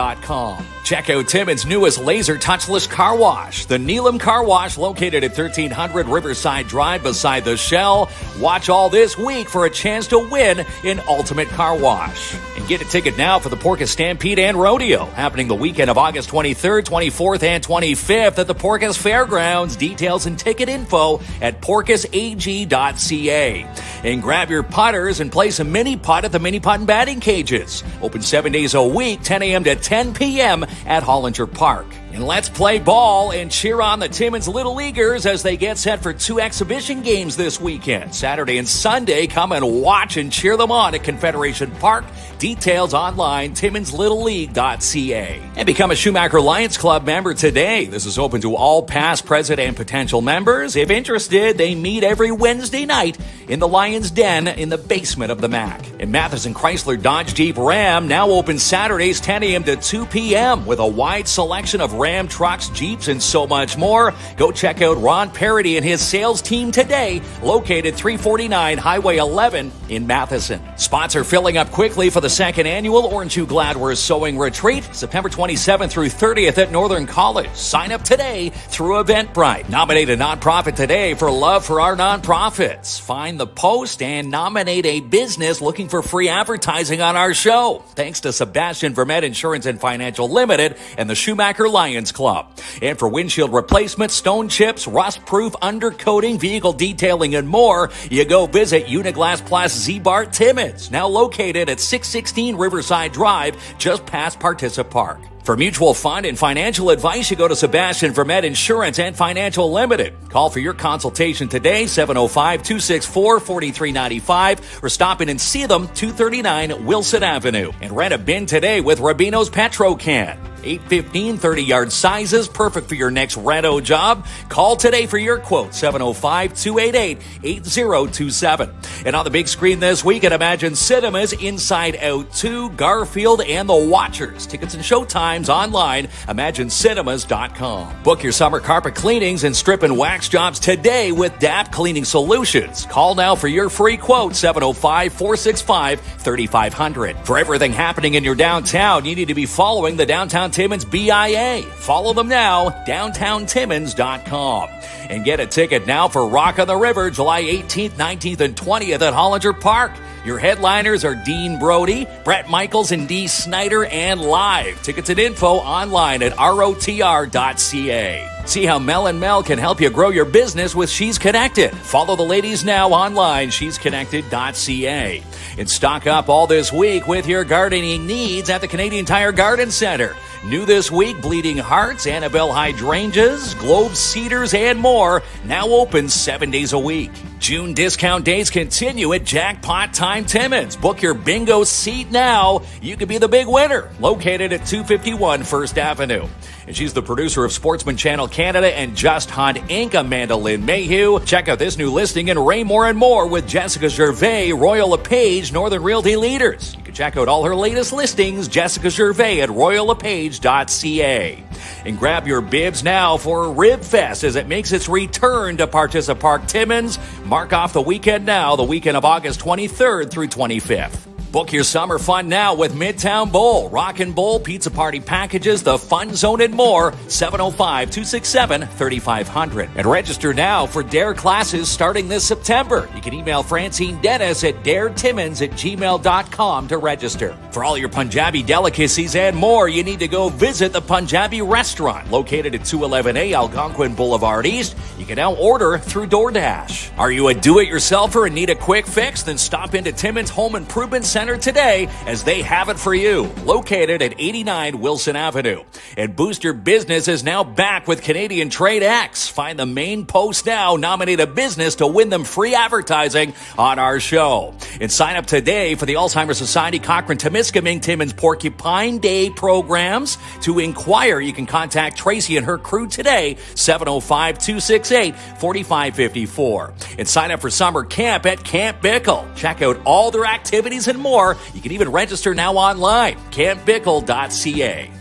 Check out Timmins' newest laser touchless car wash, the Neelam Car Wash, located at 1300 Riverside Drive beside the Shell. Watch all this week for a chance to win an ultimate car wash. And get a ticket now for the Porpoise Stampede and Rodeo, happening the weekend of August 23rd, 24th, and 25th at the Porpoise Fairgrounds. Details and ticket info at porpoiseag.ca. And grab your putters and play some mini putt at the mini putt and batting cages. Open 7 days a week, 10 a.m. to 10 p.m. at Hollinger Park. And let's play ball and cheer on the Timmins Little Leaguers as they get set for 2 exhibition games this weekend. Saturday and Sunday, come and watch and cheer them on at Confederation Park. Details online, timminslittleleague.ca. And become a Schumacher Lions Club member today. This is open to all past, present, and potential members. If interested, they meet every Wednesday night in the Lions Den in the basement of the MAC. And Matheson Chrysler Dodge Jeep Ram now open Saturdays 10 a.m. to 2 p.m. with a wide selection of Ram trucks, Jeeps, and so much more. Go check out Ron Parody and his sales team today, located 349 Highway 11 in Matheson. Spots are filling up quickly for the second annual Orange You Glad We're Sewing Retreat, September 27th through 30th at Northern College. Sign up today through Eventbrite. Nominate a nonprofit today for Love for Our Nonprofits. Find the post and nominate a business looking for free advertising on our show. Thanks to Sebastian Vermette Insurance and Financial Limited and the Schumacher Lions Club. And for windshield replacement, stone chips, rust-proof undercoating, vehicle detailing, and more, you go visit Uniglass Plus Z-Bar Timmins, now located at 616 Riverside Drive, just past Participa Park. For mutual fund and financial advice, you go to Sebastian Vermette Insurance and Financial Limited. Call for your consultation today, 705-264-4395, or stop in and see them, 239 Wilson Avenue. And rent a bin today with Rubino's Petro Can. 815 30-yard sizes, perfect for your next reno job. Call today for your quote, 705-288-8027. And on the big screen this week at Imagine Cinemas, Inside Out 2, Garfield, and The Watchers. Tickets and showtimes online, imaginecinemas.com. Book your summer carpet cleanings and strip and wax jobs today with DAP Cleaning Solutions. Call now for your free quote, 705-465-3500. For everything happening in your downtown, you need to be following the Downtown Timmins BIA. Follow them now, downtowntimmins.com. And get a ticket now for Rock on the River, July 18th, 19th, and 20th at Hollinger Park. Your headliners are Dean Brody, Brett Michaels, and Dee Snyder, and live. Tickets and info online at rotr.ca. See how Mel and Mel can help you grow your business with She's Connected. Follow the ladies now online, shesconnected.ca. And stock up all this week with your gardening needs at the Canadian Tire Garden Center. New this week, Bleeding Hearts, Annabelle Hydrangeas, Globe Cedars, and more. Now open 7 days a week. June discount days continue at Jackpot Time Timmins. Book your bingo seat now. You could be the big winner. Located at 251 First Avenue. And she's the producer of Sportsman Channel Canada and Just Hunt Inc., Amanda Lynn Mayhew. Check out this new listing in Raymore and More with Jessica Gervais, Royal LePage, Northern Realty Leaders. You can check out all her latest listings, Jessica Gervais at royallepage.ca. And grab your bibs now for Rib Fest as it makes its return to Partissa Park Timmins. Mark off the weekend now, the weekend of August 23rd through 25th. Book your summer fun now with Midtown Bowl, Rockin' Bowl, pizza party packages, the Fun Zone, and more. 705-267-3500. And register now for DARE classes starting this September. You can email Francine Dennis at daretimmins@gmail.com to register. For all your Punjabi delicacies and more, you need to go visit the Punjabi restaurant located at 211A Algonquin Boulevard East. You can now order through DoorDash. Are you a do-it-yourselfer and need a quick fix? Then stop into Timmins Home Improvement Center today as they have it for you. Located at 89 Wilson Avenue. And Boost Your Business is now back with Canadian Trade X. Find the main post now, nominate a business to win them free advertising on our show. And sign up today for the Alzheimer's Society Cochrane Temiskaming Timmins Porcupine Day programs. To inquire, you can contact Tracy and her crew today, 705-268-4554. And sign up for summer camp at Camp Bickle. Check out all their activities and more. You can even register now online, campbickle.ca.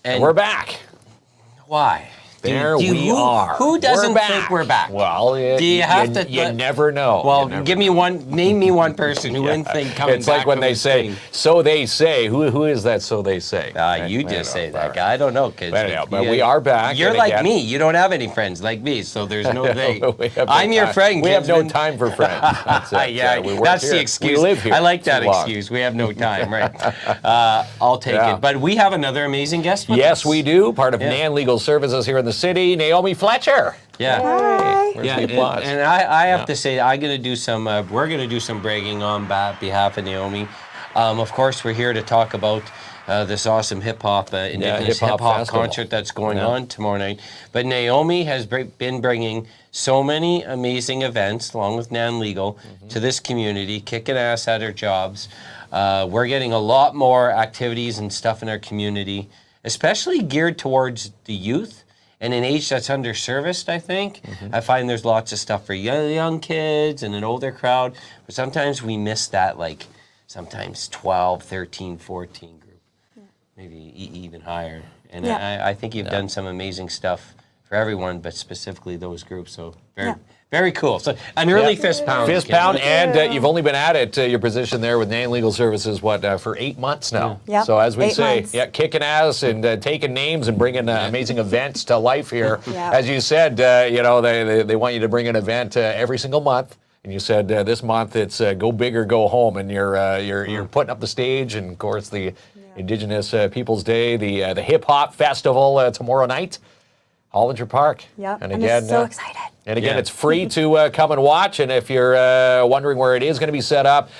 And we're back. Why? There we are. Who doesn't think we're back? Well, Do you have to? You never know. Well, You never give me one. Name me one person who wouldn't think coming It's back. like when from they this say, thing. "So they say." Who is that? So they say. You just say that guy. I don't know, kids. But we are back. You're and like again- me. You don't have any friends like me, so there's no they. We have no I'm your time. friend. We have no Kinsman. time for friends. That's it. Yeah, we work that's here. the excuse. We live here. I like that too long. excuse. We have no time, right? I'll take Yeah. it. But we have another amazing guest with us. Yes, we do. Part of NAN Legal Services here in the city, Naomi Fletcher. Yeah. Where's Yeah, the applause? and I have to say, I'm gonna do some. We're gonna do some bragging on behalf of Naomi. Of course, we're here to talk about this awesome hip hop, Indigenous hip hop festival. concert that's going on tomorrow night. But Naomi has been bringing so many amazing events, along with Nan Legal, to this community, kicking ass at her jobs. We're getting a lot more activities and stuff in our community, especially geared towards the youth. And an age that's underserviced, I think. I find there's lots of stuff for young kids and an older crowd. But sometimes we miss that, like, sometimes 12, 13, 14 group. Maybe even higher. And I think you've done some amazing stuff for everyone, but specifically those groups. So very cool. So an early fist pound. Fist pound, and you've only been at it, your position there with NAN Legal Services, for 8 months now. Yeah. So as we 8 say, months. kicking ass and taking names and bringing amazing events to life here. Yeah. As you said, they want you to bring an event every single month. And you said this month it's go big or go home, and you're putting up the stage, and of course the Indigenous Peoples Day, the Hip Hop Festival tomorrow night, Hollinger Park. Yep. And I'm again, so excited. And again, it's free to come and watch. And if you're wondering where it is going to be set up,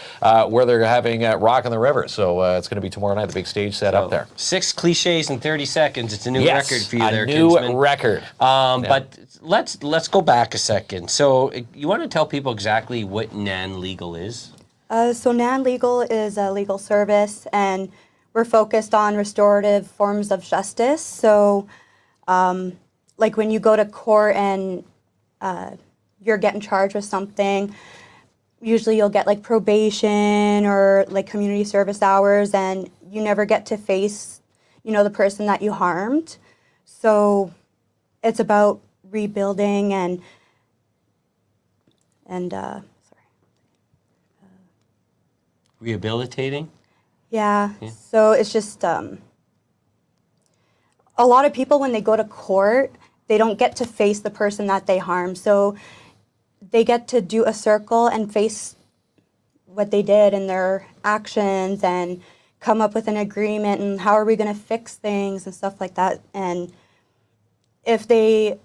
where they're having Rock on the River. So it's going to be tomorrow night, the big stage set up there. 6 cliches in 30 seconds. It's a new record for you there, a new Kinsman. record. But let's go back a second. So you want to tell people exactly what NAN Legal is? So NAN Legal is a legal service, and we're focused on restorative forms of justice. So, like when you go to court and you're getting charged with something, usually you'll get like probation or like community service hours, and you never get to face, the person that you harmed. So it's about rebuilding and Rehabilitating? yeah. So it's just a lot of people, when they go to court, they don't get to face the person that they harm. So they get to do a circle and face what they did and their actions and come up with an agreement and how are we going to fix things and stuff like that. And if they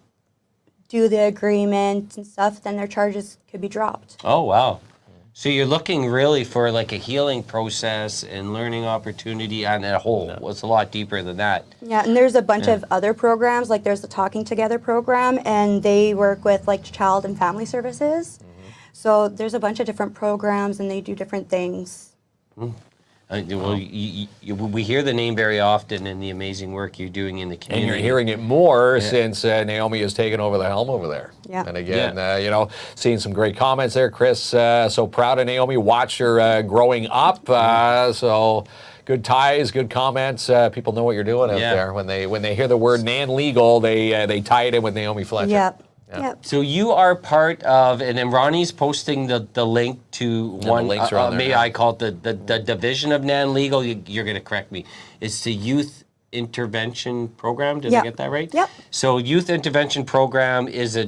do the agreement and stuff, then their charges could be dropped. Oh, wow. So you're looking really for like a healing process and learning opportunity on a whole. Well, it's a lot deeper than that. Yeah, and there's a bunch of other programs, like there's the Talking Together program, and they work with like child and family services. So there's a bunch of different programs, and they do different things. Well, we hear the name very often and the amazing work you're doing in the community. And you're hearing it more since Naomi has taken over the helm over there. Yeah. And again, you know, seeing some great comments there. Chris, so proud of Naomi. Watched her growing up. So good ties, good comments. People know what you're doing out there. When they hear the word Nan Legal, they tie it in with Naomi Fletcher. Yep. Yeah. Yep. So you are part of, and then Ronnie's posting the link to one. The links are on there maybe now. I call it the division of Nan Legal. You're going to correct me. It's the Youth Intervention Program. Did I get that right? Yep. So Youth Intervention Program is a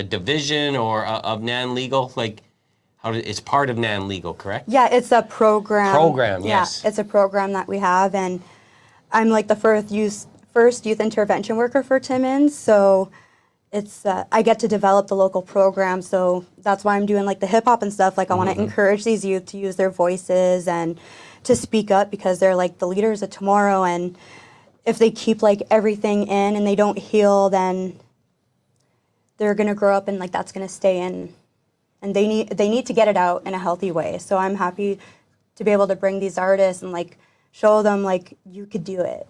division or of Nan Legal? Like, it's part of Nan Legal, correct? Yeah, it's a program. Yes. Yeah, it's a program that we have, and I'm like the first youth intervention worker for Timmins, so it's I get to develop the local program, so that's why I'm doing like the hip hop and stuff. Like I want to encourage these youth to use their voices and to speak up, because they're like the leaders of tomorrow, and if they keep like everything in and they don't heal, then they're gonna grow up and like that's gonna stay in, and they need to get it out in a healthy way. So I'm happy to be able to bring these artists and like show them like you could do it.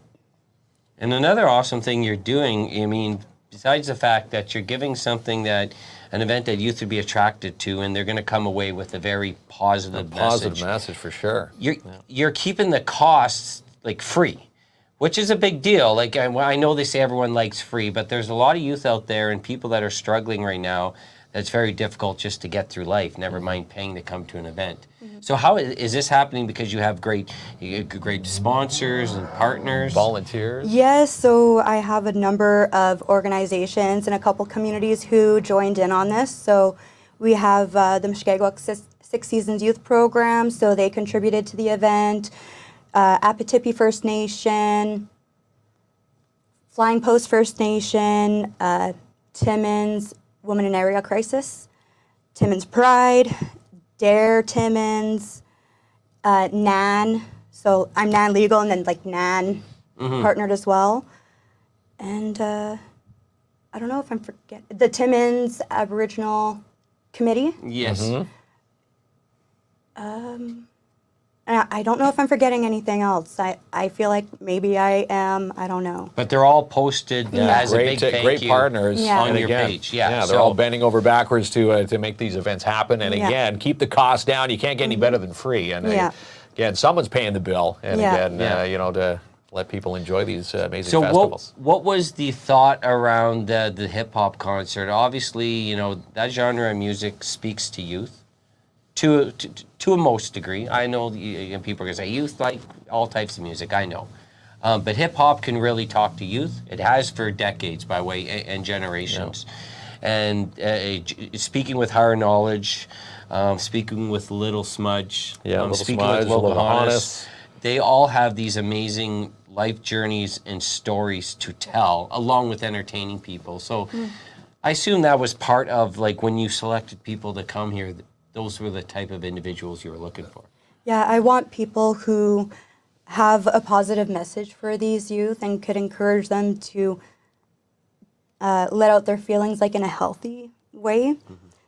And another awesome thing you're doing, I mean, besides the fact that you're giving something that an event that youth would be attracted to, and they're going to come away with a very positive message. Positive message for sure. You're keeping the costs like free, which is a big deal. Like I know they say everyone likes free, but there's a lot of youth out there and people that are struggling right now. That's very difficult just to get through life, never mind paying to come to an event. So how is this happening? Because you have great sponsors and partners? Volunteers? Yes, so I have a number of organizations and a couple communities who joined in on this. So we have the Mushkegowuk Six Seasons Youth Program, so they contributed to the event. Apatippi First Nation, Flying Post First Nation, Timmins Women in Area Crisis, Timmins Pride, Dare Timmins, Nan. So I'm Nan Legal, and then like Nan partnered as well. And I don't know if I'm forgetting the Timmins Aboriginal Committee. Yes. I don't know if I'm forgetting anything else. I feel like maybe I am. I don't know. But they're all posted as a big thank great you partners on And your again, page. Yeah, they're all bending over backwards to make these events happen. And again, keep the cost down. You can't get any better than free. And again, someone's paying the bill. And again, you know, to let people enjoy these amazing festivals. So what was the thought around the hip hop concert? Obviously, you know, that genre of music speaks to youth. To a most degree. I know people are going to say youth like all types of music, I know. But hip-hop can really talk to youth. It has for decades by way and generations. And speaking with Higher Knowledge, speaking with Lil Smudge, Lil speaking Smudge, with Locvhontvs, Locvhontvs. they all have these amazing life journeys and stories to tell, along with entertaining people. So I assume that was part of, like, when you selected people to come here, those were the type of individuals you were looking for. Yeah, I want people who have a positive message for these youth and could encourage them to let out their feelings like in a healthy way.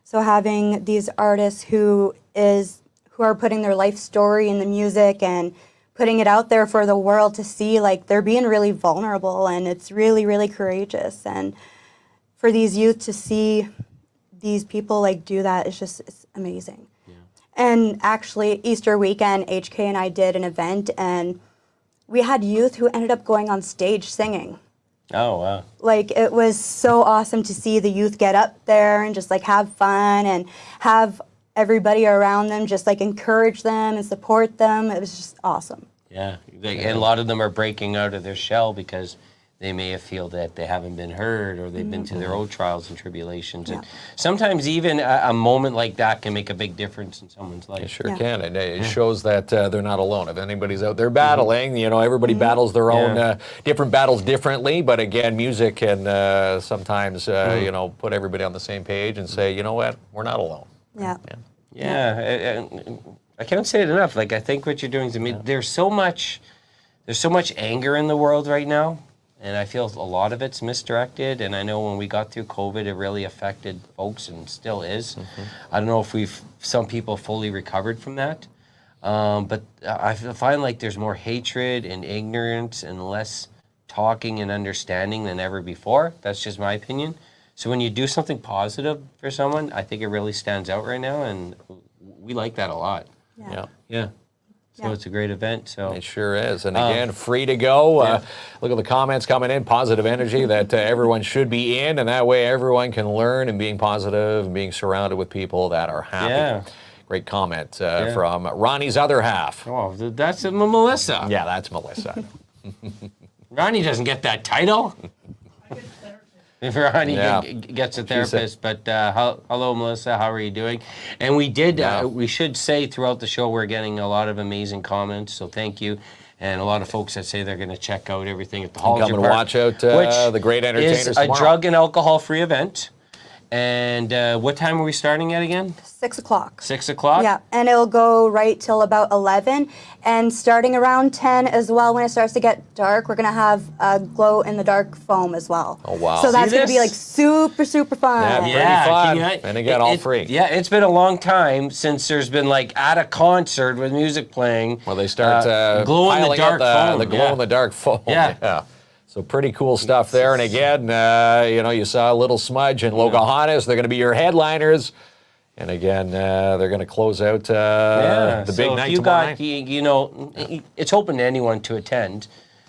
So having these artists who are putting their life story in the music and putting it out there for the world to see, like they're being really vulnerable, and it's really, really courageous. And for these youth to see these people like do that, it's amazing. And actually, Easter weekend, HK and I did an event, and we had youth who ended up going on stage singing. Oh, wow. Like, it was so awesome to see the youth get up there and just like have fun and have everybody around them just like encourage them and support them. It was just awesome. Yeah, and a lot of them are breaking out of their shell because they may have feel that they haven't been heard, or they've been through their own trials and tribulations. And sometimes even a moment like that can make a big difference in someone's life. It sure can. And it shows that they're not alone. If anybody's out there battling, you know, everybody battles their own different battles differently. But again, music can sometimes, you know, put everybody on the same page and say, you know what, we're not alone. Yeah. Yeah, I can't say it enough. Like, I think what you're doing is amazing. There's so much anger in the world right now, and I feel a lot of it's misdirected. And I know when we got through COVID, it really affected folks, and still is. I don't know if some people fully recovered from that, but I find like there's more hatred and ignorance and less talking and understanding than ever before. That's just my opinion. So when you do something positive for someone, I think it really stands out right now, and we like that a lot. Yeah. So it's a great event. So It sure is. And again, free to go. Look at the comments coming in. Positive energy that everyone should be in, and that way everyone can learn and being positive and being surrounded with people that are happy. Yeah. Great comment from Ronnie's other half. Oh, that's Melissa. Yeah, that's Melissa. Ronnie doesn't get that title. If Ronnie Yeah. gets a therapist, but hello, Melissa, how are you doing? And we did, we should say throughout the show, we're getting a lot of amazing comments, so thank you. And a lot of folks that say they're going to check out everything at the Hall. Come and watch out the great entertainers is tomorrow. a drug and alcohol-free event. And what time are we starting at again? 6 o'clock. 6 o'clock? Yeah, and it'll go right till about 11. And starting around 10 as well, when it starts to get dark, we're going to have a glow-in-the-dark foam as well. Oh, wow. So that's See going to be this? like super, super fun. Yeah, pretty Yeah, fun. can you- And again, all it- free. Yeah, it's been a long time since there's been like at a concert with music playing. Well, they start glow in the piling dark up foam. the glow-in-the-dark foam. Yeah. So pretty cool stuff there. And again, you saw Lil Smudge and Locvhontvs. They're going to be your headliners. And again, they're going to close out the big night tomorrow night. It's open to anyone to attend.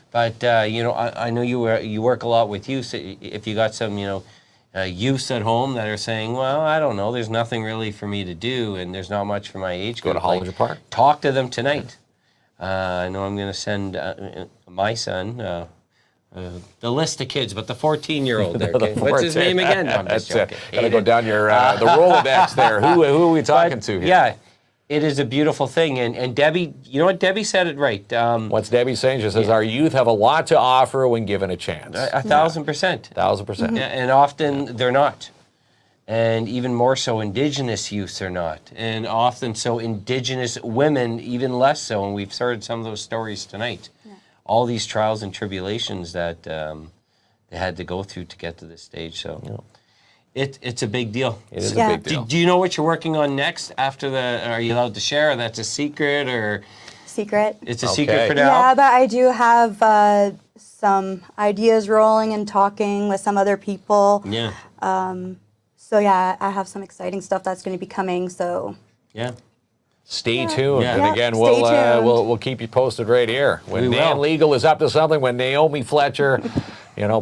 But, I know you work a lot with youth. So if you got some, youths at home that are saying, well, I don't know, there's nothing really for me to do, and there's not much for my age group. Go to Hollinger Park. Talk to them tonight. I know I'm going to send my son... the list of kids, but the 14-year-old there. Okay? What's his name again? No, I'm just joking. Gotta go down your the Rolodex there. Who are we talking to here? Yeah, it is a beautiful thing. And Debbie, you know what? Debbie said it right. What's Debbie saying? She says, our youth have a lot to offer when given a chance. 1,000%. 1,000%. Yeah, and often they're not. And even more so, Indigenous youths are not. And often so, Indigenous women, even less so. And we've heard some of those stories tonight. All these trials and tribulations that they had to go through to get to this stage. So it's a big deal. It is a big deal. Do you know what you're working on next after are you allowed to share? Or that's a secret or? Secret. It's a secret for now? Yeah, but I do have some ideas rolling and talking with some other people. Yeah. So yeah, I have some exciting stuff that's going to be coming, so. Yeah. Stay tuned. Yeah. And again, Stay tuned. we'll keep you posted right here. When We Nan will. Legal is up to something, when Naomi Fletcher,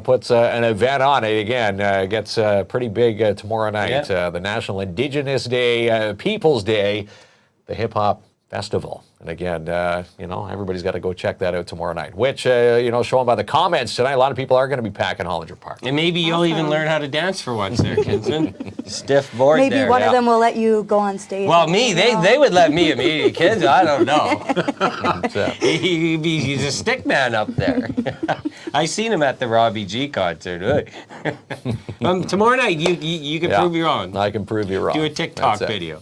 puts an event on it, again, gets pretty big tomorrow night. Yeah. The National Indigenous Day, People's Day, the Hip Hop Festival. And again, everybody's got to go check that out tomorrow night, which, showing by the comments tonight, a lot of people are going to be packing Hollinger Park. And maybe you'll even learn how to dance for once there, Kinsman. Stiff board Maybe there. one of them will let you go on stage. Well, me, they would let me immediately. Kids, I don't know. He's a stick man up there. I seen him at the Robbie G concert. Tomorrow night, you can prove you wrong. I can prove you wrong. Do a TikTok That's it. video.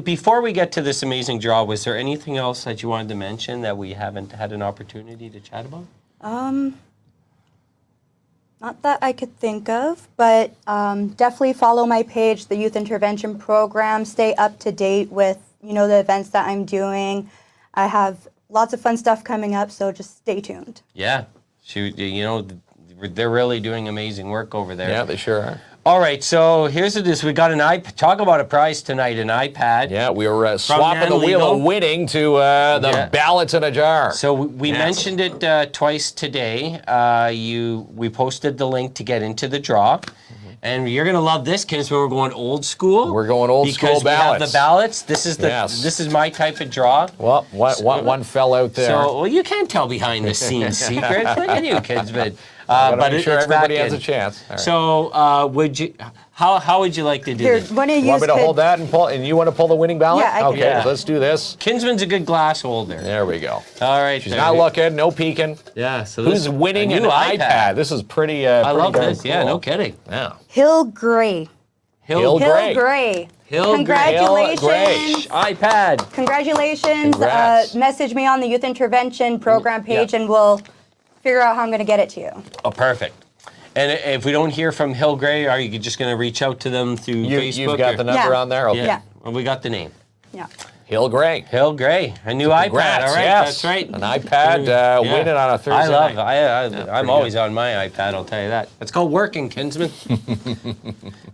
Before we get to this amazing draw, was there anything else that you wanted to mention that we haven't had an opportunity to chat about? Not that I could think of, but definitely follow my page, the Youth Intervention Program. Stay up to date with, the events that I'm doing. I have lots of fun stuff coming up, so just stay tuned. Yeah. They're really doing amazing work over there. Yeah, they sure are. All right, so here's this. We got an iPad. Talk about a prize tonight, an iPad. Yeah, we were swapping the Nan wheel Legal. of winning to the ballots in a jar. So we mentioned it twice today. We posted the link to get into the draw. And you're gonna love this, kids. We're going old school. We're going old school because we have ballots. the ballots. This is Yes. this is my type of draw. Well, one fell out there. So you can't tell behind the scenes secrets. Look at you, kids, but Gotta make it's sure back everybody has in. a chance. All right. So would you? How would you like to do Here, this? one of You you want me to hold that and pull? And you want to pull the winning ballot? Yeah, I can. Okay, Yeah. let's do this. Kinsman's a good glass holder. There we go. All right. She's not looking, no peeking. Yeah. So Who's winning a an new iPad? This is pretty. I pretty love darn this. Yeah. cool. No kidding. Yeah. Hill Gray. Hill Gray. Gray. Congratulations. iPad. Congratulations. Congrats. Message me on the Youth Intervention Program page and we'll figure out how I'm going to get it to you. Oh, perfect. And if we don't hear from Hill Gray, are you just going to reach out to them through Facebook? You've got or- the number Yeah. on there? Okay. Yeah. Well, we got the name. Yeah. Hill Gray. Hill Gray, a new Congrats, iPad. All right, yes. that's right. An iPad winning on a Thursday I love. night. I'm always on my iPad. I'll tell you that. It's called working, Kinsman.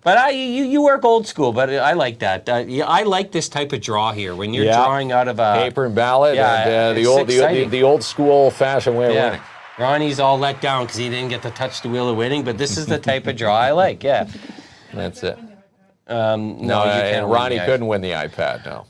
But you work old school. But I like that. I like this type of draw here when you're drawing out of a paper and ballot, and it's the exciting. old school fashioned way of winning. Ronnie's all let down because he didn't get to touch the wheel of winning. But this is the type of draw I like. Yeah. That's it. No, you can't. And win Ronnie the couldn't win the iPad. No.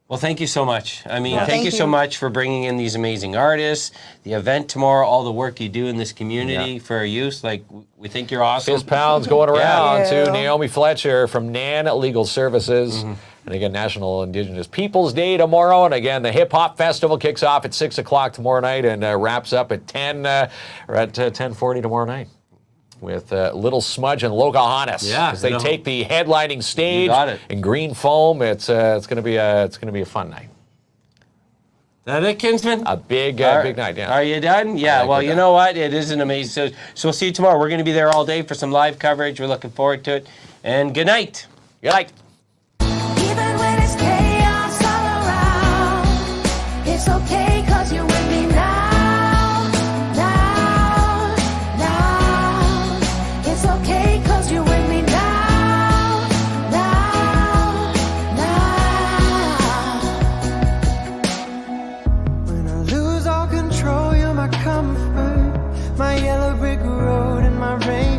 Well, thank you so much. I mean, Well, thank thank you so you. much for bringing in these amazing artists, the event tomorrow, all the work you do in this community for our youth. Like, we think you're awesome. Fist pounds going around Thank to you. Naomi Fletcher from NAN Legal Services. And again, National Indigenous Peoples Day tomorrow. And again, the Hip Hop Festival kicks off at 6 o'clock tomorrow night and wraps up at 10:40 tomorrow night with Lil Smudge and Locvhontvs. Yeah, as they you know. take the headlining stage got it. in green foam. It's gonna be a fun night. That it, Kinsman? A big Are- night. Yeah. Are you done? Yeah, think well, we're you done. know what? It is an amazing... So we'll see you tomorrow. We're going to be there all day for some live coverage. We're looking forward to it. And good night. Good night. Even when it's chaos all around, it's okay 'cause you're with me now, now, now. It's okay 'cause you're with me now, now, now. When I lose all control, you're my comfort, my yellow brick road and my rain.